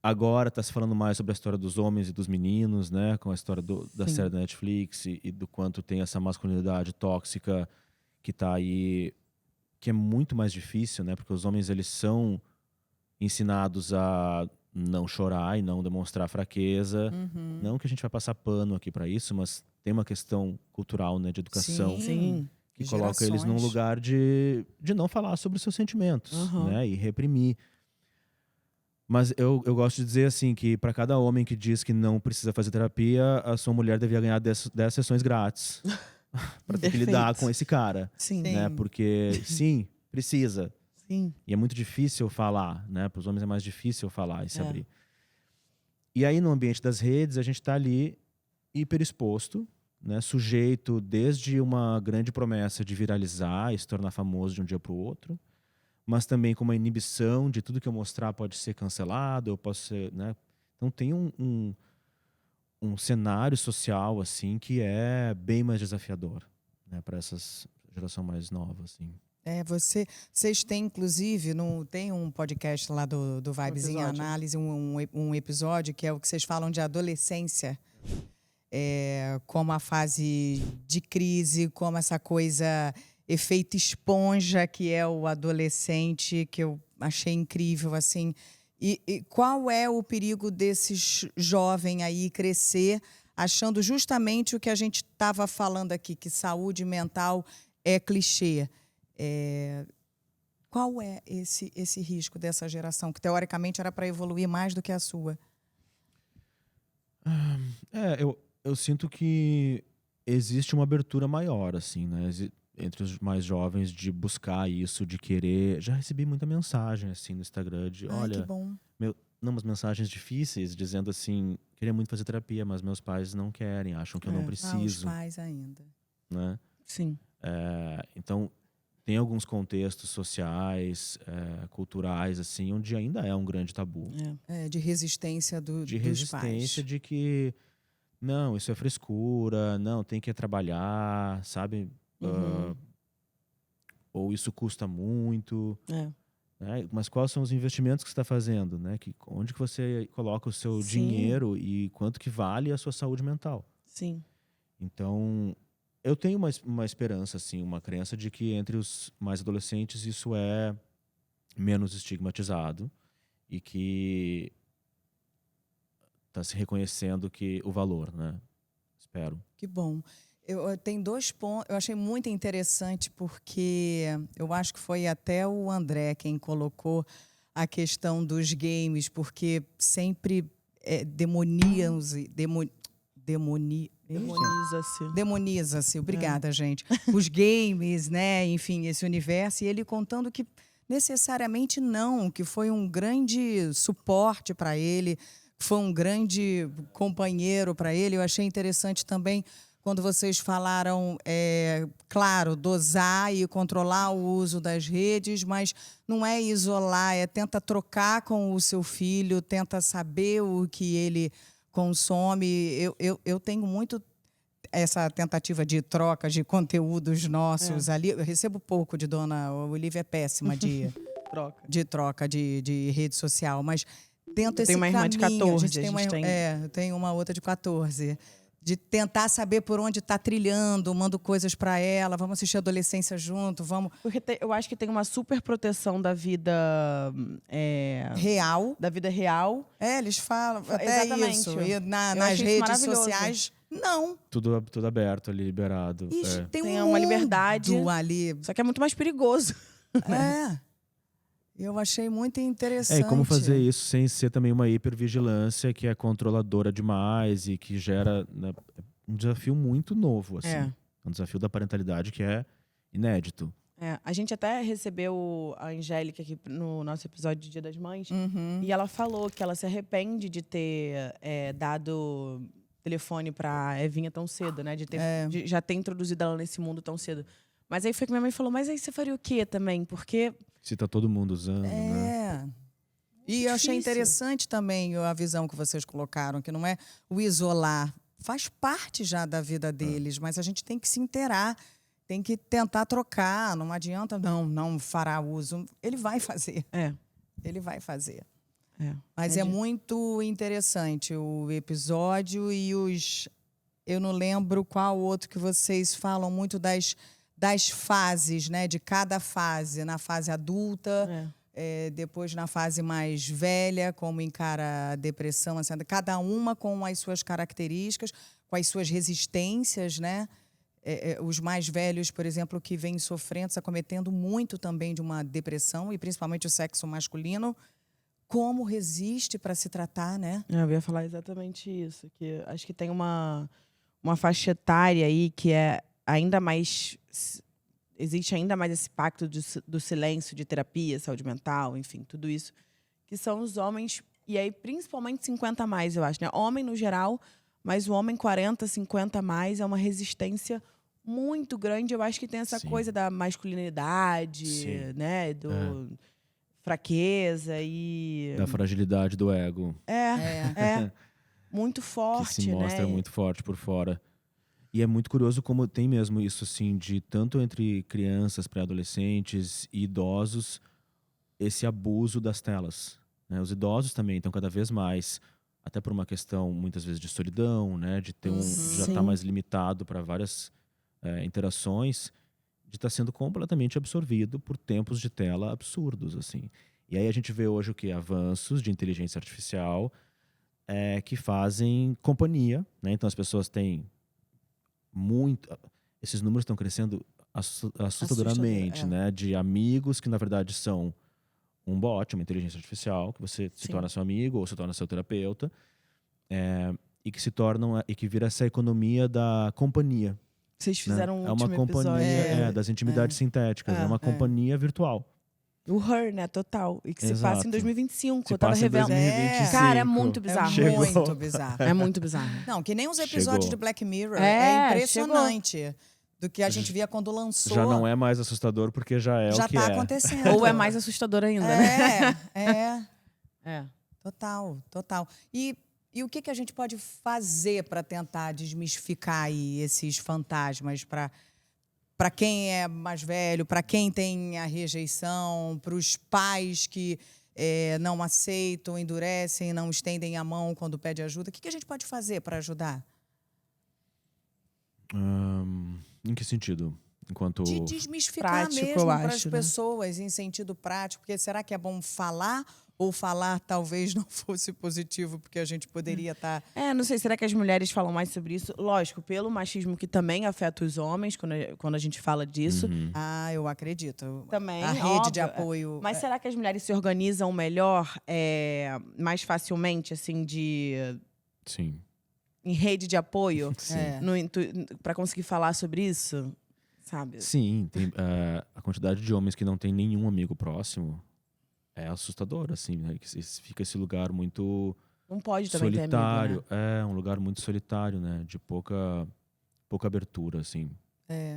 Agora está se falando mais sobre a história dos homens e dos meninos, né, com a história da série da Netflix e do quanto tem essa masculinidade tóxica que está aí, que é muito mais difícil, né, porque os homens eles são ensinados a não chorar e não demonstrar fraqueza. Não que a gente vai passar pano aqui para isso, mas tem uma questão cultural, né, de educação que coloca eles num lugar de não falar sobre os seus sentimentos, né, e reprimir. Mas eu gosto de dizer assim que para cada homem que diz que não precisa fazer terapia, a sua mulher devia ganhar 10 sessões grátis para ter que lidar com esse cara, né? Porque sim, precisa. Sim. E é muito difícil falar, né? Para os homens é mais difícil falar e se abrir. E aí, no ambiente das redes, a gente está ali hiperexposto, né? Sujeito desde uma grande promessa de viralizar e se tornar famoso de um dia para o outro, mas também com uma inibição de tudo que eu mostrar pode ser cancelado, eu posso ser, né? Então tem um cenário social assim que é bem mais desafiador, né? Para essa geração mais nova, assim. Vocês têm, inclusive, tem um podcast lá do Vibes em Análise, um episódio que é o que vocês falam de adolescência, como a fase de crise, como essa coisa, efeito esponja que é o adolescente, que eu achei incrível, assim. E qual é o perigo desses jovens aí crescer achando justamente o que a gente estava falando aqui, que saúde mental é clichê? Qual é esse risco dessa geração, que teoricamente era para evoluir mais do que a sua? Eu sinto que existe uma abertura maior, assim, né? Entre os mais jovens de buscar isso, de querer. Já recebi muita mensagem assim no Instagram de, olha, que bom. umas mensagens difíceis dizendo assim, queria muito fazer terapia, mas meus pais não querem, acham que eu não preciso. Os pais ainda. Né? Sim. Então tem alguns contextos sociais, culturais, assim, onde ainda é um grande tabu. De resistência dos pais. De resistência de que, não, isso é frescura, não, tem que trabalhar, sabe? Ou isso custa muito. Né? Mas quais são os investimentos que você está fazendo? Né? Onde que você coloca o seu dinheiro e quanto que vale a sua saúde mental? Sim. Então, eu tenho uma esperança, assim, uma crença de que entre os mais adolescentes isso é menos estigmatizado e que está se reconhecendo o valor, né? Espero. Que bom. Eu tenho 2 pontos. Eu achei muito interessante porque eu acho que foi até o André quem colocou a questão dos games, porque sempre demoniza-se. Obrigada, gente. Os games, né? Enfim, esse universo. E ele contando que necessariamente não, que foi um grande suporte para ele, foi um grande companheiro para ele. Eu achei interessante também quando vocês falaram, claro, dosar e controlar o uso das redes, mas não é isolar, tenta trocar com o seu filho, tenta saber o que ele consome. Eu tenho muito essa tentativa de troca de conteúdos nossos ali. Eu recebo pouco de Dona Olivia, é péssima de troca de rede social, mas dentro desse caminho... Tem uma irmã de 14, eu tenho uma outra de 14. De tentar saber por onde está trilhando, mando coisas para ela, vamos assistir Adolescência junto, vamos... Porque eu acho que tem uma super proteção da vida... real. Da vida real. Eles falam até isso. E nas redes sociais, não. Tudo aberto ali, liberado. Ixi, tem uma liberdade ali. Só que é muito mais perigoso. Eu achei muito interessante. E como fazer isso sem ser também uma hipervigilância que é controladora demais e que gera, né, um desafio muito novo, assim. Um desafio da parentalidade que é inédito. A gente até recebeu a Angélica aqui no nosso episódio de Dia das Mães. E ela falou que ela se arrepende de ter dado telefone pra Evinha tão cedo, né? De já ter introduzido ela nesse mundo tão cedo. Mas aí foi que minha mãe falou, mas aí você faria o quê também? Porque... Se tá todo mundo usando, né? E eu achei interessante também a visão que vocês colocaram, que não é o isolar. Faz parte já da vida deles, mas a gente tem que se inteirar, tem que tentar trocar. Não adianta, não fará uso. Ele vai fazer. Ele vai fazer. Mas é muito interessante o episódio e eu não lembro qual outro que vocês falam muito das fases, né? De cada fase. Na fase adulta, depois na fase mais velha, como encara a depressão, assim, cada uma com as suas características, com as suas resistências, né? Os mais velhos, por exemplo, que vêm sofrendo, se acometendo muito também de uma depressão, e principalmente o sexo masculino, como resiste para se tratar, né? Eu ia falar exatamente isso, que acho que tem uma faixa etária aí que é ainda mais... Existe ainda mais esse pacto do silêncio, de terapia, saúde mental, enfim, tudo isso. Que são os homens, e aí principalmente 50 a mais, eu acho, né? Homem no geral, mas o homem 40, 50 a mais é uma resistência muito grande. Eu acho que tem essa coisa da masculinidade, né? Fraqueza e... Da fragilidade do ego. Muito forte, que se mostra muito forte por fora. E é muito curioso como tem mesmo isso, assim, de tanto entre crianças, pré-adolescentes e idosos, esse abuso das telas. Né? Os idosos também estão cada vez mais, até por uma questão, muitas vezes, de solidão, né? De ter já estar mais limitado para várias interações, de estar sendo completamente absorvido por tempos de tela absurdos, assim. E aí a gente vê hoje o que? Avanços de inteligência artificial que fazem companhia, né? Então as pessoas têm esses números estão crescendo assustadoramente, né? De amigos que na verdade são um bot, uma inteligência artificial, que você se torna seu amigo ou se torna seu terapeuta, e que se tornam e que vira essa economia da companhia. Vocês fizeram um último companhia das intimidades sintéticas, é uma companhia virtual. O Her, né? Total. E que se passa em 2025. Se eu tava revendo. 2025. Cara, é muito bizarro. Muito bizarro. É muito bizarro. Não, que nem os episódios de Black Mirror. É impressionante. do que a gente via quando lançou. Já não é mais assustador porque já é o que é. Já tá acontecendo. Ou é mais assustador ainda, né? É. Total. E o que a gente pode fazer para tentar desmistificar aí esses fantasmas para quem é mais velho, para quem tem a rejeição, para os pais que não aceitam, endurecem, não estendem a mão quando pede ajuda? O que a gente pode fazer para ajudar? Em que sentido? Enquanto De desmistificar prático, mesmo para as acho, pessoas, em sentido prático. Porque será que é bom falar? Ou falar talvez não fosse positivo, porque a gente poderia estar... Não sei, será que as mulheres falam mais sobre isso? Lógico, pelo machismo que também afeta os homens, quando a gente fala disso. Ah, eu acredito. Também, a rede óbvio, de apoio... Mas será que as mulheres se organizam melhor, mais facilmente, assim, Sim. em rede de apoio? Sim. Para conseguir falar sobre isso? Sabe? Sim, tem, a quantidade de homens que não tem nenhum amigo próximo é assustadora, assim, né? Fica esse lugar muito Não pode também solitário. ter amigo, né? É um lugar muito solitário, né? De pouca abertura, assim.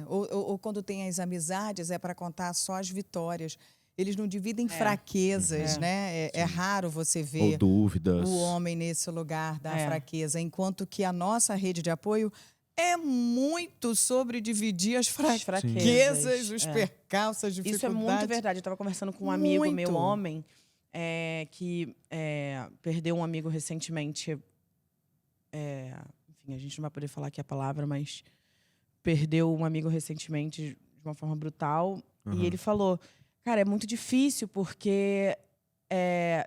Ou quando tem as amizades, é para contar só as vitórias. Eles não dividem fraquezas, né? É raro você ver Ou dúvidas. o homem nesse lugar da fraqueza. Enquanto que a nossa rede de apoio é muito sobre dividir as fraquezas, os percalços, as dificuldades. Isso é muito verdade. Eu estava conversando com um amigo meu, homem, que perdeu um amigo recentemente. Enfim, a gente não vai poder falar aqui a palavra, mas perdeu um amigo recentemente de uma forma brutal. E ele falou, cara, é muito difícil porque...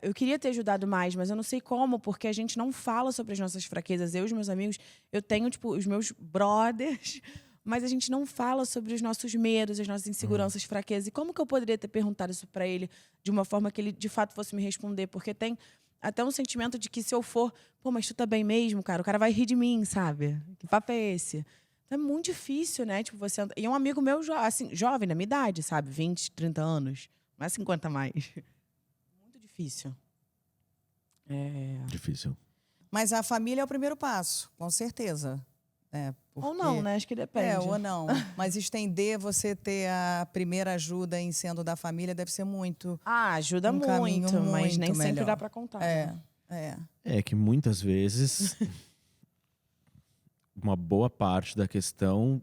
eu queria ter ajudado mais, mas eu não sei como, porque a gente não fala sobre as nossas fraquezas. Eu e os meus amigos, eu tenho, os meus brothers, mas a gente não fala sobre os nossos medos, as nossas inseguranças, fraquezas. E como que eu poderia ter perguntado isso pra ele de uma forma que ele, de fato, fosse me responder? Porque tem até um sentimento de que se eu for, mas tu tá bem mesmo, cara? O cara vai rir de mim, sabe? Que papo é esse? Então é muito difícil, né? Você... E é um amigo meu, assim, jovem, na minha idade, sabe? 20, 30 anos. Não é 50 mais. Difícil. Difícil. Mas a família é o primeiro passo, com certeza. Ou não, né? Acho que depende. Ou não. Mas estender, você ter a primeira ajuda em sendo da família deve ser muito... ajuda muito, mas nem sempre dá para contar. É que muitas vezes uma boa parte da questão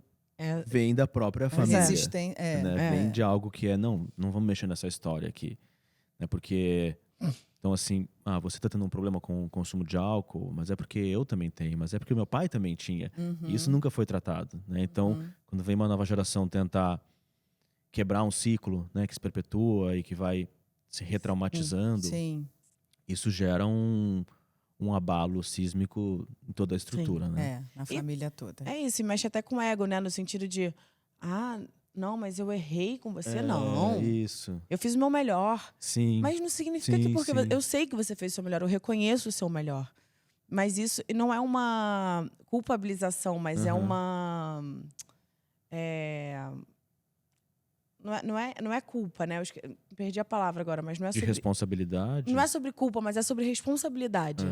vem da própria família. Né? Vem de algo que não vamos mexer nessa história aqui. Né? Porque... Então, assim, você está tendo um problema com o consumo de álcool, mas é porque eu também tenho, mas é porque meu pai também tinha. E isso nunca foi tratado, né? Então, quando vem uma nova geração tentar quebrar um ciclo, né, que se perpetua e que vai se retraumatizando, isso gera um abalo sísmico em toda a estrutura, né? Na família toda. É isso, e mexe até com o ego, né? No sentido de, não, mas eu errei com você, não. Isso. Eu fiz o meu melhor. Sim. Mas não significa que porque eu sei que você fez o seu melhor, eu reconheço o seu melhor. Mas isso não é uma culpabilização, mas é uma... Não é culpa, né? Perdi a palavra agora, mas não é sobre... De responsabilidade? Não é sobre culpa, mas é sobre responsabilidade.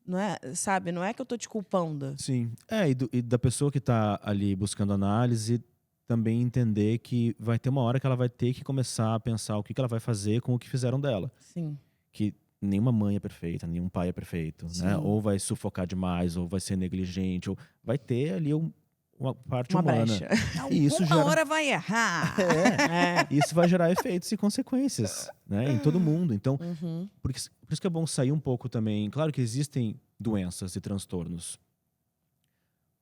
Não é, sabe? Não é que eu tô te culpando. Sim. E da pessoa que tá ali buscando análise... também entender que vai ter uma hora que ela vai ter que começar a pensar o que ela vai fazer com o que fizeram dela. Sim. Que nenhuma mãe é perfeita, nenhum pai é perfeito, né? Ou vai sufocar demais, ou vai ser negligente, ou vai ter ali uma parte humana. Brecha. E isso Uma hora vai errar. Isso vai gerar efeitos e consequências, né? Em todo mundo. Então, por isso que é bom sair um pouco também. Claro que existem doenças e transtornos.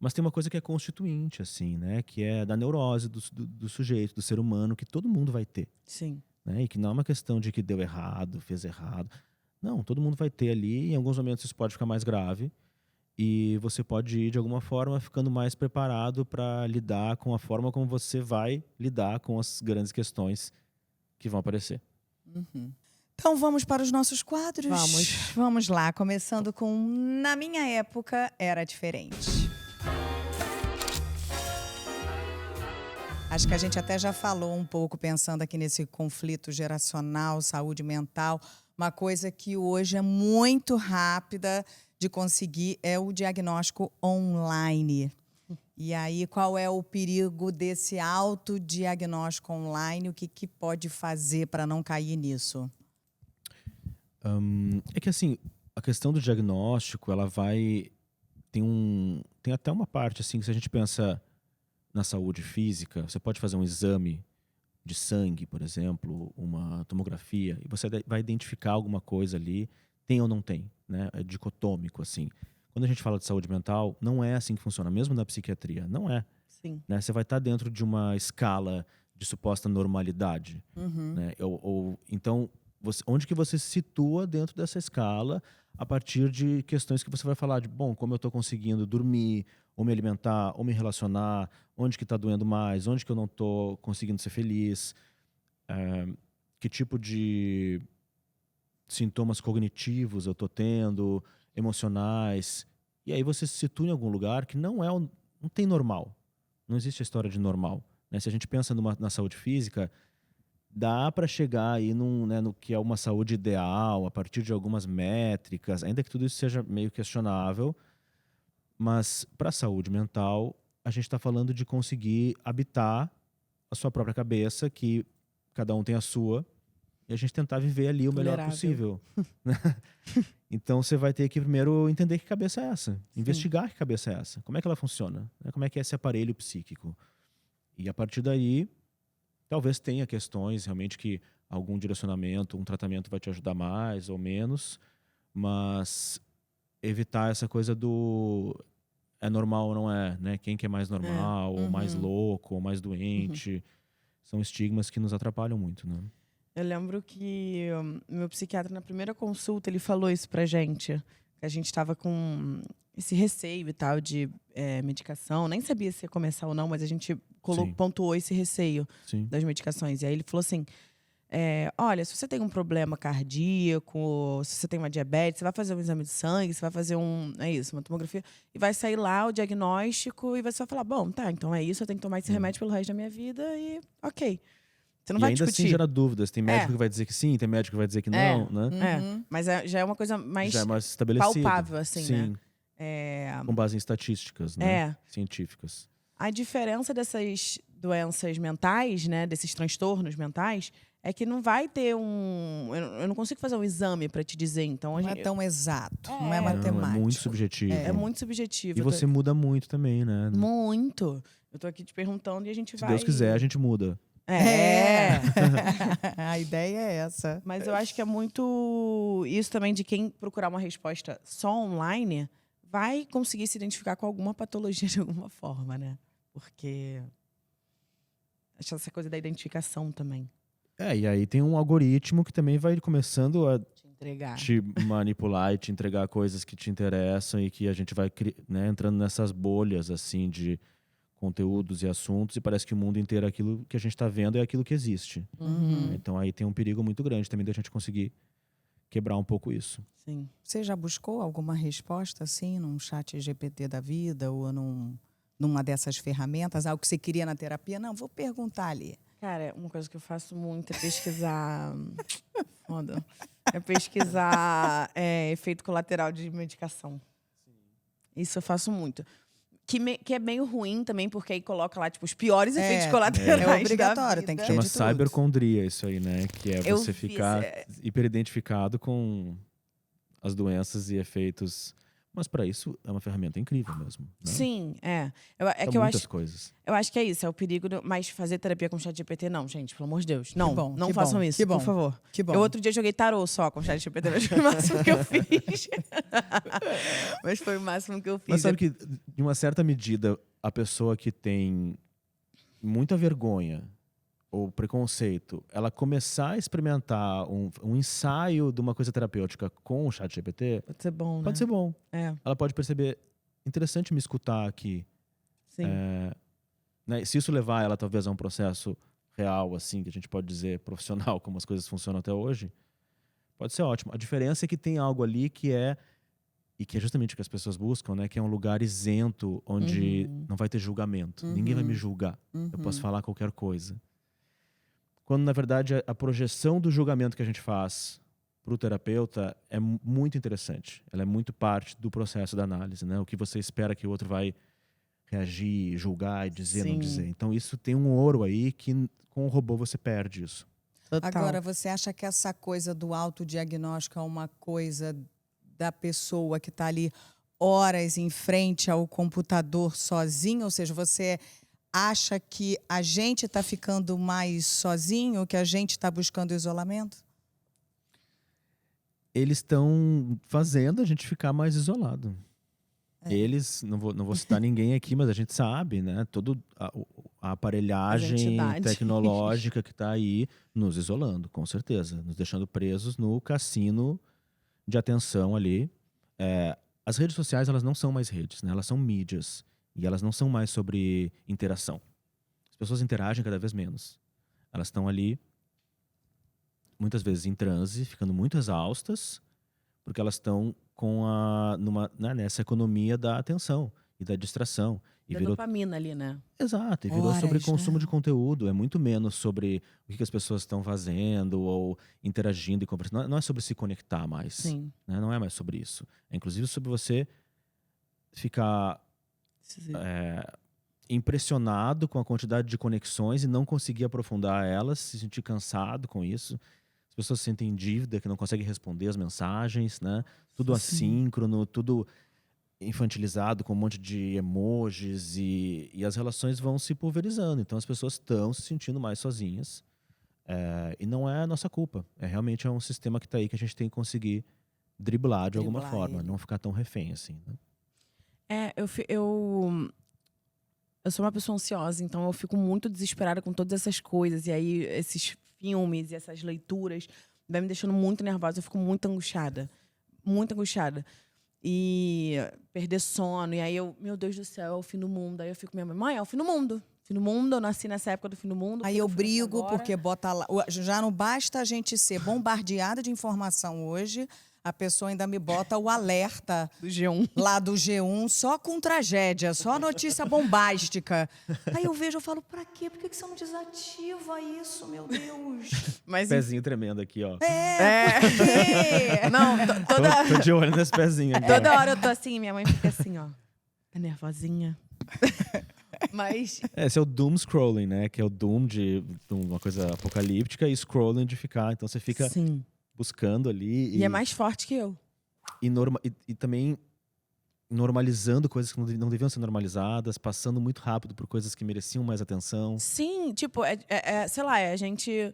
Mas tem uma coisa que é constituinte, assim, né? Que é da neurose do sujeito, do ser humano, que todo mundo vai ter. Sim. Né? E que não é uma questão de que deu errado, fez errado. Não, todo mundo vai ter ali. Em alguns momentos isso pode ficar mais grave. E você pode ir, de alguma forma, ficando mais preparado para lidar com a forma como você vai lidar com as grandes questões que vão aparecer. Então vamos para os nossos quadros? Vamos lá, começando com Na Minha Época Era Diferente. Acho que a gente até já falou um pouco, pensando aqui nesse conflito geracional, saúde mental. Uma coisa que hoje é muito rápida de conseguir é o diagnóstico online. E aí, qual é o perigo desse autodiagnóstico online? O que pode fazer para não cair nisso? É que assim, a questão do diagnóstico, ela vai... Tem até uma parte, assim, que se a gente pensa na saúde física, você pode fazer um exame de sangue, por exemplo, uma tomografia, e você vai identificar alguma coisa ali, tem ou não tem, né? É dicotômico, assim. Quando a gente fala de saúde mental, não é assim que funciona, mesmo na psiquiatria, não é. Sim. Né? Você vai estar dentro de uma escala de suposta normalidade. Né? Então, onde que você se situa dentro dessa escala a partir de questões que você vai falar de, bom, como eu estou conseguindo dormir, ou me alimentar, ou me relacionar, onde que está doendo mais, onde que eu não estou conseguindo ser feliz, que tipo de sintomas cognitivos eu estou tendo, emocionais. E aí você se situa em algum lugar que não tem normal. Não existe a história de normal. Né? Se a gente pensa na saúde física, dá para chegar aí no que é uma saúde ideal, a partir de algumas métricas, ainda que tudo isso seja meio questionável. Mas para a saúde mental, a gente está falando de conseguir habitar a sua própria cabeça, que cada um tem a sua, e a gente tentar viver ali o melhor possível. Então você vai ter que primeiro entender que cabeça é essa, investigar que cabeça é essa, como é que ela funciona, né? Como é que é esse aparelho psíquico. E a partir daí, talvez tenha questões realmente que algum direcionamento, um tratamento vai te ajudar mais ou menos, mas evitar essa coisa do é normal ou não é, né? Quem que é mais normal, ou mais louco, ou mais doente. São estigmas que nos atrapalham muito, né? Eu lembro que meu psiquiatra, na primeira consulta, ele falou isso pra gente. Que a gente estava com esse receio e tal de medicação. Nem sabia se ia começar ou não, mas a gente pontuou esse receio das medicações. E aí ele falou assim, olha, se você tem um problema cardíaco, se você tem uma diabetes, você vai fazer um exame de sangue, você vai fazer uma tomografia, e vai sair lá o diagnóstico, e você vai falar, bom, tá, então é isso, eu tenho que tomar esse remédio pelo resto da minha vida, e ok. Você não vai ainda discutir. assim gera dúvidas. Tem médico que vai dizer que sim, tem médico que vai dizer que não, né? Mas já é uma coisa mais estabelecida. palpável, assim, sim. né? Com base em estatísticas, né? Científicas. A diferença dessas doenças mentais, né, desses transtornos mentais, é que não vai ter eu não consigo fazer um exame para te dizer, então... Não é tão exato, não é matemático. Não, é muito subjetivo. É muito subjetivo. E você muda muito também, né? Muito. Eu tô aqui te perguntando e a gente vai... Se Deus quiser, a gente muda. A ideia é essa. Mas eu acho que é muito isso também de quem procurar uma resposta só online vai conseguir se identificar com alguma patologia de alguma forma, né? Porque acho essa coisa da identificação também. E aí tem um algoritmo que também vai começando a te manipular e te entregar coisas que te interessam e que a gente vai, né, entrando nessas bolhas assim de conteúdos e assuntos, e parece que o mundo inteiro, aquilo que a gente está vendo é aquilo que existe. Então aí tem um perigo muito grande também da gente conseguir quebrar um pouco isso. Sim. Você já buscou alguma resposta assim num chat GPT da vida ou numa dessas ferramentas, algo que você queria na terapia? Não, vou perguntar ali. Cara, uma coisa que eu faço muito é pesquisar... Foda. É pesquisar efeito colateral de medicação. Isso eu faço muito. Que é meio ruim também, porque aí coloca lá, tipo, os piores efeitos colaterais. É obrigatório, tem que ter Chama de tudo. cibercondria isso aí, né? Que é você ficar hiperidentificado com as doenças e efeitos. Mas para isso é uma ferramenta incrível mesmo. Né? Sim, Muitas coisas. Eu acho que é isso, é o perigo mas fazer terapia com ChatGPT, não, gente, pelo amor de Deus. Não, não façam isso, por favor. Que bom. Eu outro dia joguei tarô só com ChatGPT, mas foi o máximo que eu fiz. Mas foi o máximo que eu fiz. Mas sabe que, de uma certa medida, a pessoa que tem muita vergonha ou preconceito, ela começar a experimentar um ensaio de uma coisa terapêutica com o ChatGPT, pode ser bom, né? Pode ser bom. É. Ela pode perceber, interessante me escutar aqui. Sim. Né, se isso levar ela talvez a um processo real, assim, que a gente pode dizer profissional, como as coisas funcionam até hoje, pode ser ótimo. A diferença é que tem algo ali que é justamente o que as pessoas buscam, né? Que é um lugar isento, onde não vai ter julgamento. Ninguém vai me julgar. Eu posso falar qualquer coisa. Quando, na verdade, a projeção do julgamento que a gente faz para o terapeuta é muito interessante. Ela é muito parte do processo da análise, né? O que você espera que o outro vai reagir, julgar e dizer, Sim. não dizer. Então isso tem um ouro aí que com o robô você perde isso. Total. Agora, você acha que essa coisa do autodiagnóstico é uma coisa da pessoa que está ali horas em frente ao computador sozinho? Ou seja, você acha que a gente está ficando mais sozinho, que a gente está buscando isolamento? Eles estão fazendo a gente ficar mais isolado. Eles, não vou citar ninguém aqui, mas a gente sabe, né? Toda a aparelhagem tecnológica que está aí nos isolando, com certeza. Nos deixando presos no cassino de atenção ali. As redes sociais, elas não são mais redes, né? Elas são mídias. E elas não são mais sobre interação. As pessoas interagem cada vez menos. Elas estão ali, muitas vezes em transe, ficando muito exaustas, porque elas estão nessa economia da atenção e da distração. E da dopamina ali, né? Exato, e virou sobre consumo de conteúdo. É muito menos sobre o que as pessoas estão fazendo ou interagindo e conversando. Não é sobre se conectar mais. Sim. Né? Não é mais sobre isso. É inclusive sobre você ficar impressionado com a quantidade de conexões e não conseguir aprofundar elas, se sentir cansado com isso. As pessoas se sentem em dívida, que não conseguem responder as mensagens, né? Tudo assíncrono, tudo infantilizado com um monte de emojis e as relações vão se pulverizando. Então as pessoas estão se sentindo mais sozinhas. E não é a nossa culpa. Realmente um sistema que está aí que a gente tem que conseguir driblar de alguma forma. Não ficar tão refém assim, né? Eu sou uma pessoa ansiosa, então eu fico muito desesperada com todas essas coisas. E aí, esses filmes e essas leituras vai me deixando muito nervosa. Eu fico muito angustiada. Muito angustiada. E perder sono. E aí meu Deus do céu, é o fim do mundo. Aí eu fico, minha mãe, é o fim do mundo. Fim do mundo, eu nasci nessa época do fim do mundo. Aí eu brigo, porque bota lá. Já não basta a gente ser bombardeada de informação hoje. A pessoa ainda me bota o alerta do G1. Lá do G1, só com tragédia, só notícia bombástica. Aí eu vejo, eu falo, pra quê? Por que você não desativa isso, meu Deus? Mas, pezinho tremendo aqui, ó. Por quê? Não, tô de olho nesse pezinhos aqui. Toda hora eu tô assim, minha mãe fica assim, ó. Tá nervosinha. Mas... Esse é o doom scrolling, né? Que é o doom de uma coisa apocalíptica e scrolling de ficar. Então você fica... Sim. Buscando ali. E é mais forte que eu. E também normalizando coisas que não deviam ser normalizadas, passando muito rápido por coisas que mereciam mais atenção. Sim, tipo, sei lá, a gente...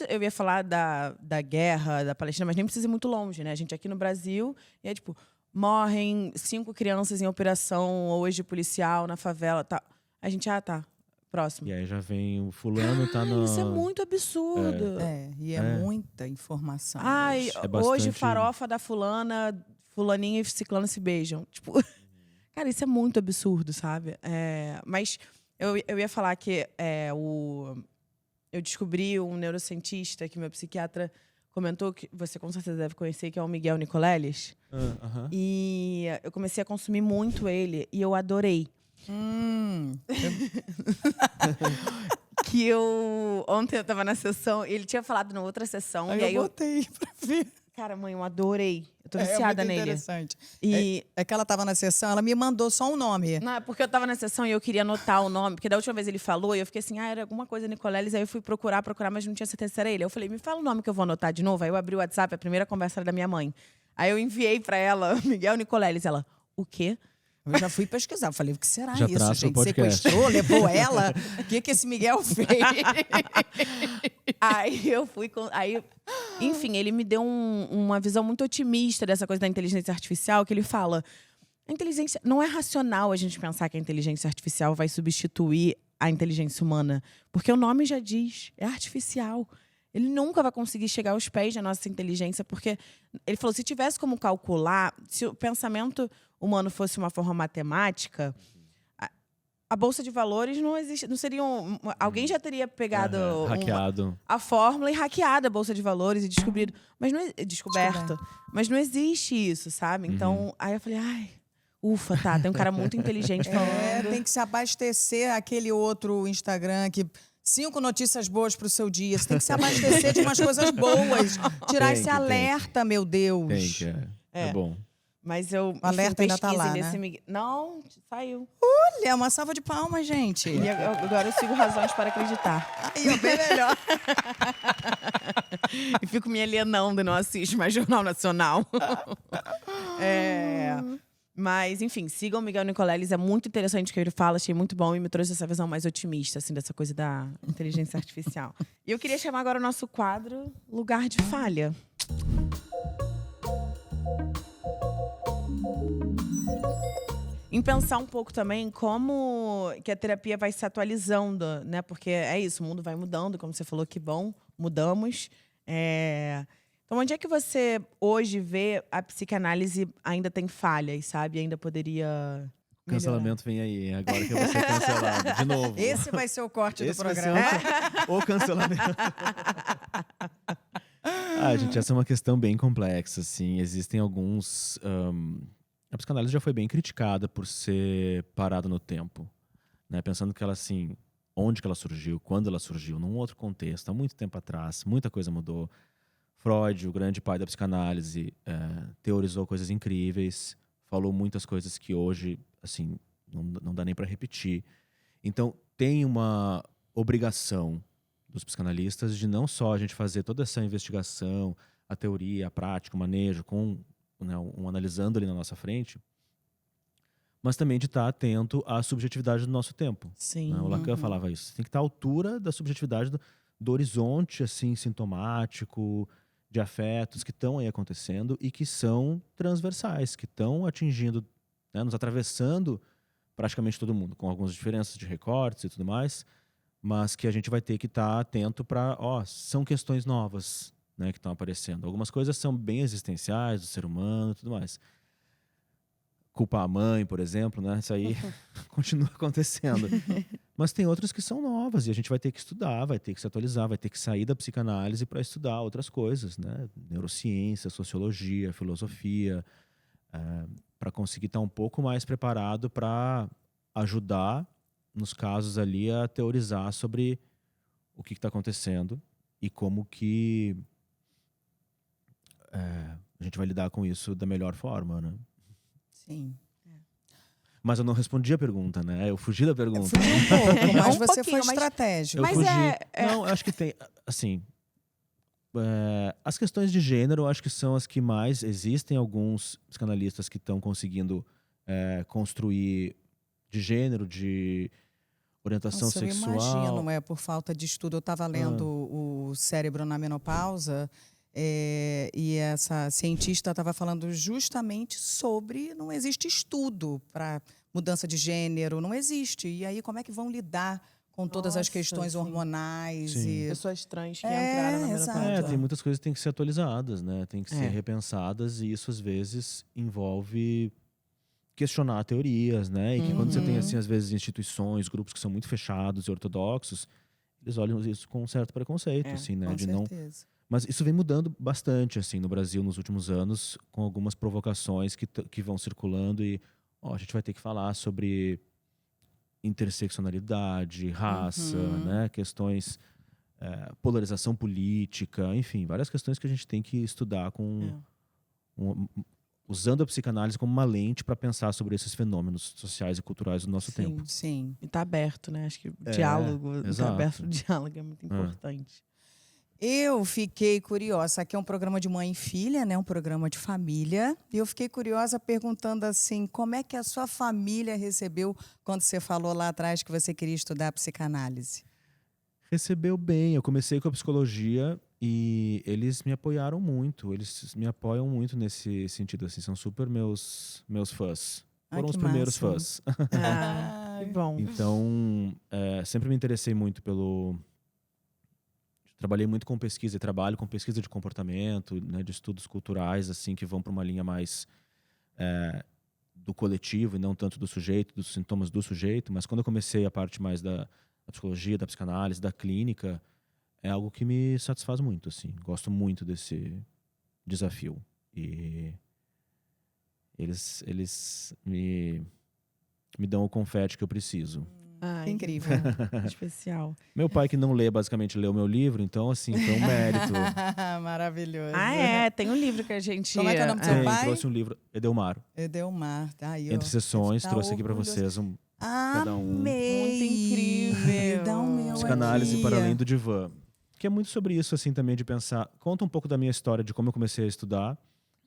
Eu ia falar da guerra, da Palestina, mas nem precisa ir muito longe, né? A gente aqui no Brasil, e é tipo, morrem 5 crianças em operação hoje policial na favela, tá. A gente, tá. Próximo. E aí já vem o fulano, tá no... Isso é muito absurdo. E muita informação. Ai, hoje farofa da fulana, fulaninha e ciclano se beijam. Tipo, cara, isso é muito absurdo, sabe? Mas eu ia falar que eu descobri um neurocientista que meu psiquiatra comentou, que você com certeza deve conhecer, que é o Miguel Nicoleles. E eu comecei a consumir muito ele e eu adorei. Que ontem eu tava na sessão, ele tinha falado na outra sessão. Aí eu botei pra ver. Cara, mãe, eu adorei. Eu tô viciada nele. Interessante. É que ela tava na sessão, ela me mandou só um nome. Não, porque eu tava na sessão e eu queria anotar o nome, porque da última vez ele falou e eu fiquei assim, era alguma coisa Nicoleles, aí eu fui procurar, mas não tinha certeza se era ele. Eu falei, me fala o nome que eu vou anotar de novo. Aí eu abri o WhatsApp, a primeira conversa era da minha mãe. Aí eu enviei pra ela, Miguel Nicoleles, ela, o quê? Eu já fui pesquisar, falei, o que será já isso, gente? Sequestrou, levou ela? O que esse Miguel fez? Aí eu fui... enfim, ele me deu uma visão muito otimista dessa coisa da inteligência artificial, que ele fala, a inteligência... Não é racional a gente pensar que a inteligência artificial vai substituir a inteligência humana, porque o nome já diz, é artificial. Ele nunca vai conseguir chegar aos pés da nossa inteligência, porque ele falou, se tivesse como calcular, se o pensamento humano fosse uma forma matemática, a bolsa de valores não existe, não seriam, alguém já teria pegado hackeado a fórmula e hackeado a bolsa de valores e descoberto, mas não existe isso, sabe? Então, aí eu falei, ufa, tá, tem um cara muito inteligente falando. Tem que se abastecer aquele outro Instagram que 5 notícias boas pro seu dia. Você tem que se abastecer de umas coisas boas. Tirar esse alerta, meu Deus. É bom. Mas eu... O alerta ainda tá lá, né? Não, saiu. Olha, uma salva de palmas, gente. E agora eu sigo razões para acreditar. Aí, ó, bem melhor. E fico me alienando e não assisto mais Jornal Nacional. Mas, enfim, sigam o Miguel Nicoleles. É muito interessante o que ele fala. Achei muito bom e me trouxe essa visão mais otimista, assim, dessa coisa da inteligência artificial. E eu queria chamar agora o nosso quadro Lugar de Falha. Em pensar um pouco também como que a terapia vai se atualizando, né? Porque é isso, o mundo vai mudando, como você falou, que bom, mudamos. Então, onde é que você hoje vê a psicanálise ainda tem falhas, sabe? Ainda poderia melhorar. Cancelamento vem aí, agora que eu vou ser cancelado. De novo. Esse vai ser o corte do programa. O cancelamento. Gente, essa é uma questão bem complexa, assim. Existem alguns... A psicanálise já foi bem criticada por ser parada no tempo, né? Pensando que ela, assim, onde que ela surgiu, quando ela surgiu, num outro contexto, há muito tempo atrás, muita coisa mudou. Freud, o grande pai da psicanálise, teorizou coisas incríveis, falou muitas coisas que hoje, assim, não dá nem para repetir. Então, tem uma obrigação dos psicanalistas de não só a gente fazer toda essa investigação, a teoria, a prática, o manejo, com analisando ali na nossa frente, mas também de estar atento à subjetividade do nosso tempo. Sim. Né? O Lacan falava isso. Você tem que estar à altura da subjetividade do horizonte assim, sintomático, de afetos que estão aí acontecendo e que são transversais, que estão atingindo, né, nos atravessando praticamente todo mundo, com algumas diferenças de recortes e tudo mais, mas que a gente vai ter que estar atento para, são questões novas, né, que estão aparecendo. Algumas coisas são bem existenciais do ser humano e tudo mais. Culpar a mãe, por exemplo, né? Isso aí continua acontecendo. Mas tem outras que são novas e a gente vai ter que estudar, vai ter que se atualizar, vai ter que sair da psicanálise para estudar outras coisas, né? Neurociência, sociologia, filosofia, para conseguir estar um pouco mais preparado para ajudar, nos casos ali, a teorizar sobre o que está acontecendo e como que a gente vai lidar com isso da melhor forma, né? Sim. Mas eu não respondi a pergunta, né? Eu fugi da pergunta. Eu fugi um pouco, mas Um você foi pouquinho, estratégico. Eu fugi. Não, acho que tem, assim... as questões de gênero, acho que são as que mais existem. Alguns psicanalistas que estão conseguindo construir de gênero, de orientação sexual. Eu imagino, por falta de estudo. Eu estava lendo o Cérebro na Menopausa, e essa cientista estava falando justamente sobre não existe estudo para mudança de gênero, não existe. E aí como é que vão lidar com todas as questões hormonais? E pessoas trans que entraram na menopausa. Tem muitas coisas que têm que ser atualizadas, né? Tem que ser repensadas, e isso às vezes envolve questionar teorias, né? E que quando você tem, assim, às vezes, instituições, grupos que são muito fechados e ortodoxos, eles olham isso com um certo preconceito, assim, né? Com de certeza. Mas isso vem mudando bastante, assim, no Brasil nos últimos anos, com algumas provocações que vão circulando e a gente vai ter que falar sobre interseccionalidade, raça, né? Questões, polarização política, enfim, várias questões que a gente tem que estudar usando a psicanálise como uma lente para pensar sobre esses fenômenos sociais e culturais do nosso tempo. Sim. E tá aberto, né? Acho que o diálogo, tá aberto o diálogo é muito importante. Eu fiquei curiosa. Aqui é um programa de mãe e filha, né? Um programa de família. E eu fiquei curiosa perguntando assim, como é que a sua família recebeu quando você falou lá atrás que você queria estudar psicanálise? Recebeu bem. Eu comecei com a psicologia e eles me apoiaram muito. Eles me apoiam muito nesse sentido, assim. São super meus fãs. Foram os primeiros fãs. Que bom. Então, sempre me interessei muito trabalhei muito com pesquisa e trabalho com pesquisa de comportamento, né, de estudos culturais, assim, que vão para uma linha mais do coletivo e não tanto do sujeito, dos sintomas do sujeito. Mas quando eu comecei a parte mais da psicologia, da psicanálise, da clínica, é algo que me satisfaz muito, assim. Gosto muito desse desafio. E eles me dão o confete que eu preciso. Ai, Incrível. Especial. Meu pai, que não lê, basicamente leu meu livro, então, assim, foi um mérito. Maravilhoso. Tem um livro que a gente... Como é que é o nome do seu pai? Trouxe um livro, Edelmar. Edelmar. Tá aí, Entre Sessões, tá trouxe aqui pra orgulhoso. vocês cada um. Amei. Muito incrível. Dá o meu Psicanálise aqui. para além do divã. Que é muito sobre isso, assim, também, de pensar... Conta um pouco da minha história, de como eu comecei a estudar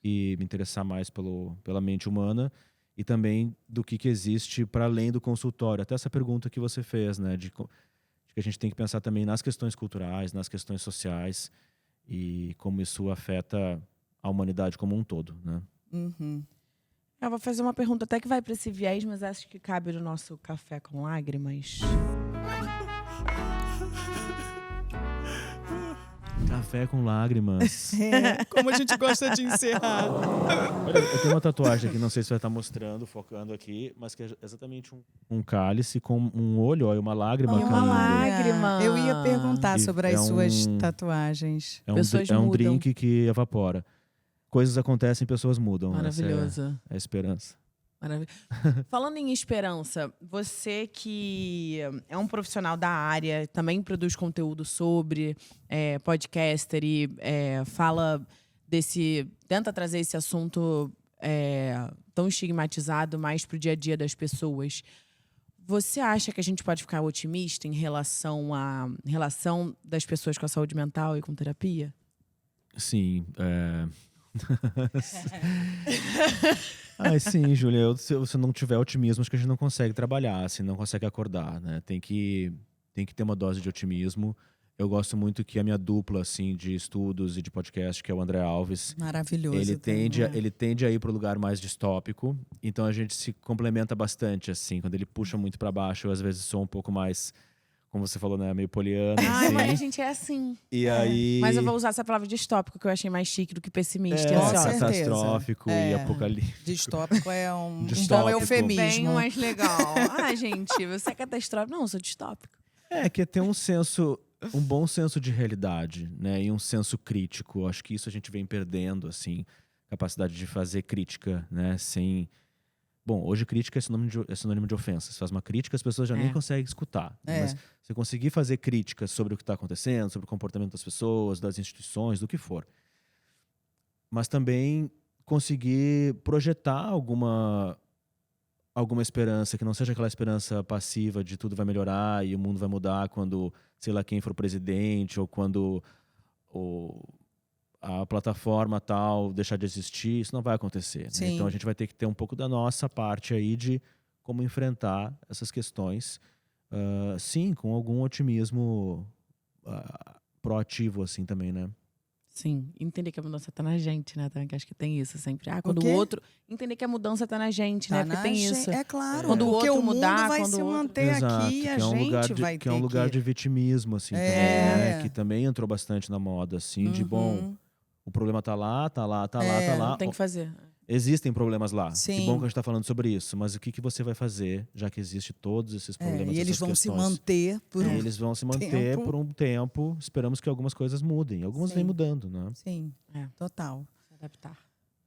e me interessar mais pela mente humana e também do que existe para além do consultório. Até essa pergunta que você fez, né? De que a gente tem que pensar também nas questões culturais, nas questões sociais e como isso afeta a humanidade como um todo, né? Uhum. Eu vou fazer uma pergunta até que vai para esse viés, mas acho que cabe no nosso Café com Lágrimas. Café com lágrimas. Como a gente gosta de encerrar. Olha, eu tenho uma tatuagem aqui, não sei se vai estar mostrando, focando aqui, mas que é exatamente um cálice com um olho, ó, e uma lágrima E uma caindo. lágrima. Eu ia perguntar E sobre as é suas um- tatuagens. Pessoas É um mudam. drink que evapora. Coisas acontecem, pessoas mudam. Maravilhoso. Essa é a esperança. Falando em esperança, você que é um profissional da área, também produz conteúdo sobre podcaster e tenta trazer esse assunto tão estigmatizado mais pro dia a dia das pessoas. Você acha que a gente pode ficar otimista em relação à relação das pessoas com a saúde mental e com terapia? Sim. Sim, Júlia. Se você não tiver otimismo, acho que a gente não consegue trabalhar, assim, não consegue acordar, né? Tem que ter uma dose de otimismo. Eu gosto muito que a minha dupla, assim, de estudos e de podcast, que é o André Alves, Maravilhoso. ele tende a ir para o lugar mais distópico. Então a gente se complementa bastante, assim. Quando ele puxa muito para baixo, eu às vezes sou um pouco mais, como você falou, né, meio poliana, assim. Mas a gente é assim. E aí... Mas eu vou usar essa palavra distópico, que eu achei mais chique do que pessimista e Com ansiosa. certeza. catastrófico e apocalíptico. Distópico é um bom Distópico. eufemismo. Bem mais legal. Gente, você é catastrófico. Não, eu sou distópico. Que é ter um bom senso de realidade, né? E um senso crítico. Acho que isso a gente vem perdendo, assim, capacidade de fazer crítica, né? Bom, hoje crítica é sinônimo de ofensa. Se faz uma crítica, as pessoas já nem conseguem escutar. Né? Mas você conseguir fazer críticas sobre o que está acontecendo, sobre o comportamento das pessoas, das instituições, do que for. Mas também conseguir projetar alguma esperança, que não seja aquela esperança passiva de tudo vai melhorar e o mundo vai mudar quando, sei lá, quem for presidente ou quando a plataforma tal deixar de existir. Isso não vai acontecer. Né? Então a gente vai ter que ter um pouco da nossa parte aí de como enfrentar essas questões, sim, com algum otimismo proativo, assim, também, né? Sim, entender que a mudança tá na gente, né? Também que acho que tem isso sempre. Quando o outro... Entender que a mudança tá na gente, né? Porque tem isso. É claro. Quando o porque outro o mundo mudar, vai quando se o outro... manter aqui e a gente vai ter que é um lugar de vitimismo, assim, também, né? Que também entrou bastante na moda, assim, de bom, o problema tá lá. Não tem que fazer. Existem problemas lá. Sim. Que bom que a gente está falando sobre isso. Mas o que você vai fazer, já que existe todos esses problemas, e eles essas vão questões? se manter por um Eles vão se manter por um tempo. Esperamos que algumas coisas mudem. Algumas vêm mudando, né? Sim, total. Se adaptar.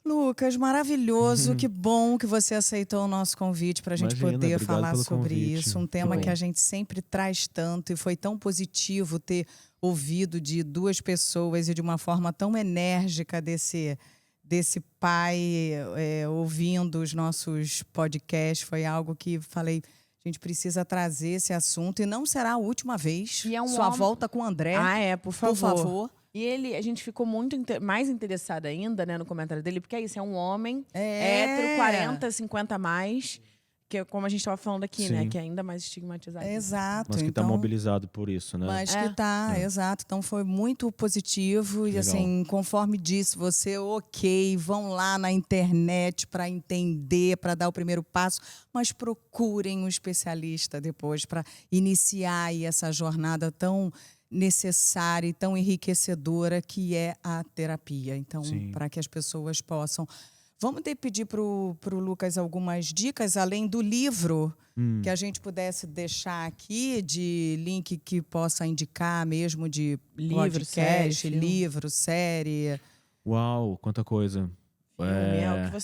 Lucas, maravilhoso. Que bom que você aceitou o nosso convite para a gente Imagina, poder obrigado falar pelo sobre convite. isso. Um tema bom. que a gente sempre traz tanto e foi tão positivo ter ouvido de duas pessoas e de uma forma tão enérgica desse pai ouvindo os nossos podcasts. Foi algo que falei, a gente precisa trazer esse assunto e não será a última vez. E é um Sua homem- volta com o André. Por favor. Por favor. E a gente ficou muito mais interessada ainda, né, no comentário dele, porque é isso, é um homem hétero, 40, 50 a mais, que é como a gente estava falando aqui, né, Sim. que é ainda mais estigmatizado. Exato. Mas que está então, mobilizado por isso, né? Mas que tá, exato. Então foi muito positivo. E Legal. assim, conforme disse você, vão lá na internet para entender, para dar o primeiro passo, mas procurem um especialista depois para iniciar aí essa jornada tão necessária e tão enriquecedora que é a terapia. Então, para que as pessoas possam... Vamos pedir para o Lucas algumas dicas, além do livro, que a gente pudesse deixar aqui, de link que possa indicar mesmo, de Livro, série, podcast, filme. livro, série. Uau, quanta coisa.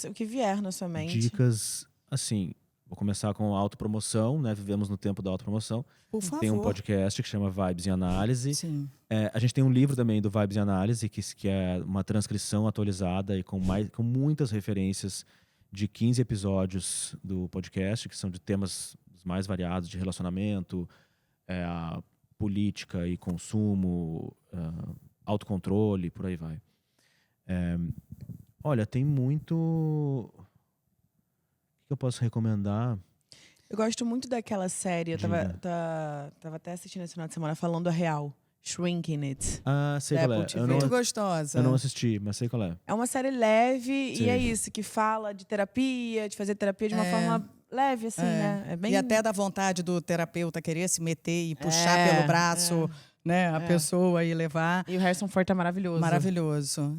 O que vier na sua mente. Dicas, assim, Vou começar com autopromoção, né? Vivemos no tempo da autopromoção. Por favor. Tem um podcast que chama Vibes em Análise. Sim. A gente tem um livro também do Vibes em Análise, que é uma transcrição atualizada e com muitas referências de 15 episódios do podcast, que são de temas mais variados, de relacionamento, política e consumo, autocontrole, por aí vai. Olha, tem muito... O que eu posso recomendar? Eu gosto muito daquela série, eu tava até assistindo esse final de semana, falando a real. Shrinking It. Ah, sei qual é. Muito gostosa. Eu não assisti, mas sei qual é. É uma série leve Sim. e é isso, que fala de terapia, de fazer terapia de uma forma leve, assim, né? É bem... E até da vontade do terapeuta querer se meter e puxar pelo braço, né? A pessoa e levar. E o Harrison Ford é maravilhoso. Maravilhoso.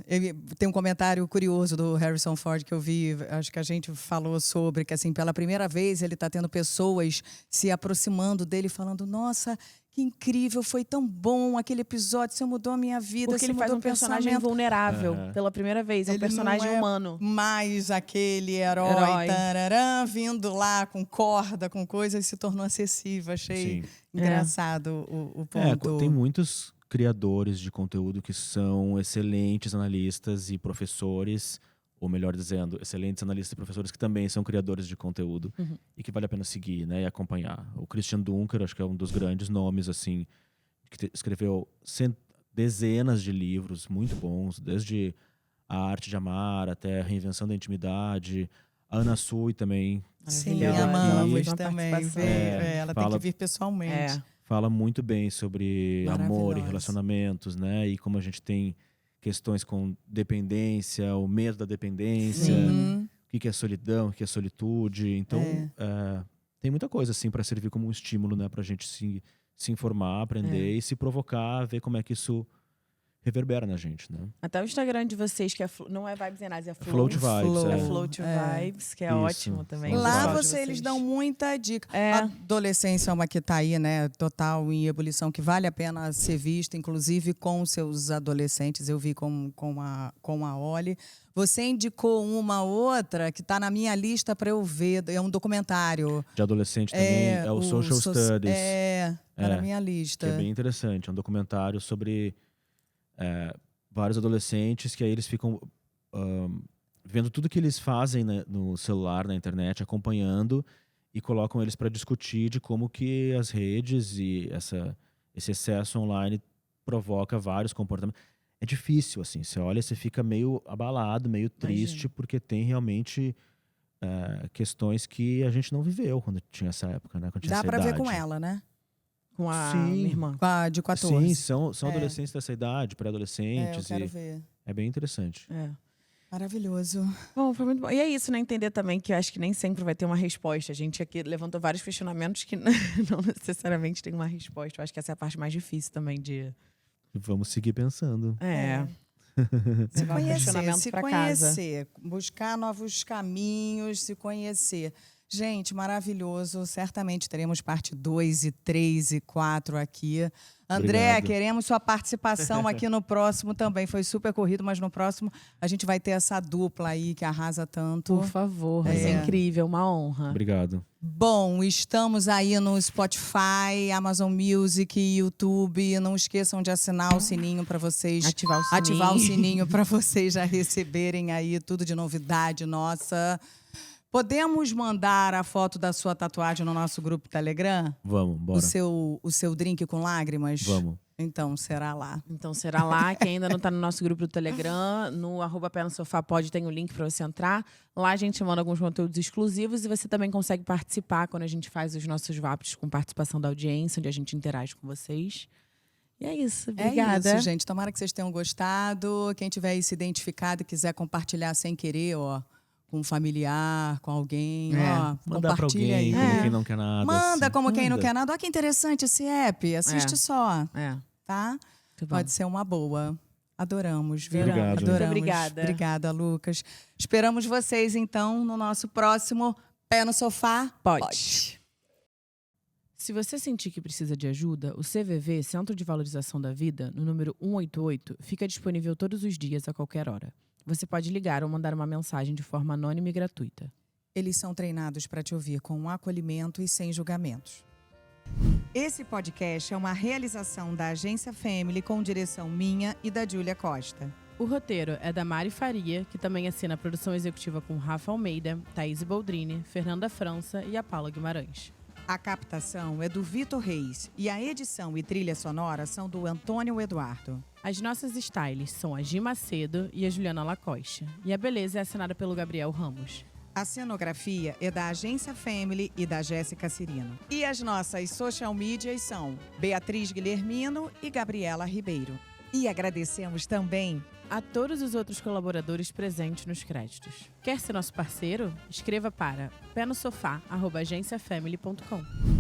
Tem um comentário curioso do Harrison Ford que eu vi, acho que a gente falou sobre, que assim, pela primeira vez ele está tendo pessoas se aproximando dele, falando, nossa, que incrível, foi tão bom aquele episódio, você mudou a minha vida, porque você ele faz mudou um personagem vulnerável pela primeira vez, é um ele personagem não é humano. Mais aquele herói. Tararã, vindo lá com corda, com coisas, se tornou acessível. Achei engraçado o ponto. Tem muitos criadores de conteúdo que são excelentes analistas e professores, ou melhor dizendo, excelentes analistas e professores que também são criadores de conteúdo e que vale a pena seguir, né, e acompanhar. O Christian Dunker, acho que é um dos grandes nomes, assim, que escreveu dezenas de livros muito bons, desde A Arte de Amar até A Reinvenção da Intimidade. A Ana Sui também. Sim, amamos também. Ela tem que vir pessoalmente. Fala muito bem sobre amor e relacionamentos, né, e como a gente tem questões com dependência, o medo da dependência, o que é solidão, o que é solitude. Então, tem muita coisa assim para servir como um estímulo, né, para a gente se informar, aprender e se provocar, ver como é que isso reverbera na gente, né? Até o Instagram de vocês, que não é Vibes em Análise, é Float Vibes. É Float Vibes, que é ótimo também. Lá eles dão muita dica. A adolescência é uma que está aí, né? Total em ebulição, que vale a pena ser vista, inclusive com seus adolescentes. Eu vi com a Oli. Você indicou uma outra que está na minha lista para eu ver. É um documentário. De adolescente também. É o Social Studies. Tá na minha lista. Que é bem interessante. É um documentário sobre vários adolescentes que aí eles ficam vendo tudo que eles fazem, né, no celular, na internet, acompanhando e colocam eles para discutir de como que as redes e esse excesso online provoca vários comportamentos. É difícil, assim. Você olha, você fica meio abalado, meio triste, porque tem realmente questões que a gente não viveu quando tinha essa época, né? Quando tinha Dá essa para ver idade. com ela, né? Com a minha irmã. De 14. Sim, são adolescentes dessa idade, pré-adolescentes. Eu quero ver. É bem interessante. Maravilhoso. Bom, foi muito bom. E é isso, né? Entender também que eu acho que nem sempre vai ter uma resposta. A gente aqui levantou vários questionamentos que não necessariamente tem uma resposta. Eu acho que essa é a parte mais difícil também de... Vamos seguir pensando. Se conhecer, buscar novos caminhos, se conhecer. Gente, maravilhoso. Certamente teremos parte 2 e 3 e 4 aqui. André, Obrigado. queremos sua participação aqui no próximo também. Foi super corrido, mas no próximo a gente vai ter essa dupla aí que arrasa tanto. Por favor, vai ser incrível, uma honra. Obrigado. Bom, estamos aí no Spotify, Amazon Music, YouTube. Não esqueçam de assinar o sininho para vocês. Ativar o sininho para vocês já receberem aí tudo de novidade nossa. Podemos mandar a foto da sua tatuagem no nosso grupo Telegram? Vamos, bora. O seu drink com lágrimas? Vamos. Então, será lá. Quem ainda não tá no nosso grupo do Telegram, no @Pé no Sofá tem o link para você entrar. Lá a gente manda alguns conteúdos exclusivos e você também consegue participar quando a gente faz os nossos VAPs com participação da audiência, onde a gente interage com vocês. E é isso, obrigada. É isso, gente. Tomara que vocês tenham gostado. Quem tiver aí se identificado e quiser compartilhar sem querer, com um familiar, com alguém, Mandar pra alguém, aí. como quem não quer nada. Manda assim. como quem não quer nada. Olha que interessante esse app. Assiste só, tá? Pode ser uma boa. Adoramos, viu? Obrigado. Adoramos. Muito obrigada. Obrigada, Lucas. Esperamos vocês, então, no nosso próximo Pé no Sofá. Pode. Se você sentir que precisa de ajuda, o CVV, Centro de Valorização da Vida, no número 188, fica disponível todos os dias, a qualquer hora. Você pode ligar ou mandar uma mensagem de forma anônima e gratuita. Eles são treinados para te ouvir com acolhimento e sem julgamentos. Esse podcast é uma realização da Agência Family com direção minha e da Júlia Costa. O roteiro é da Mari Faria, que também assina a produção executiva com Rafa Almeida, Thaís Boldrini, Fernanda França e a Paula Guimarães. A captação é do Vitor Reis e a edição e trilha sonora são do Antônio Eduardo. As nossas stylists são a Gi Macedo e a Juliana Lacoste. E a beleza é assinada pelo Gabriel Ramos. A cenografia é da Agência Family e da Jéssica Cirino. E as nossas social medias são Beatriz Guilhermino e Gabriela Ribeiro. E agradecemos também a todos os outros colaboradores presentes nos créditos. Quer ser nosso parceiro? Escreva para penosofá@agenciafamily.com.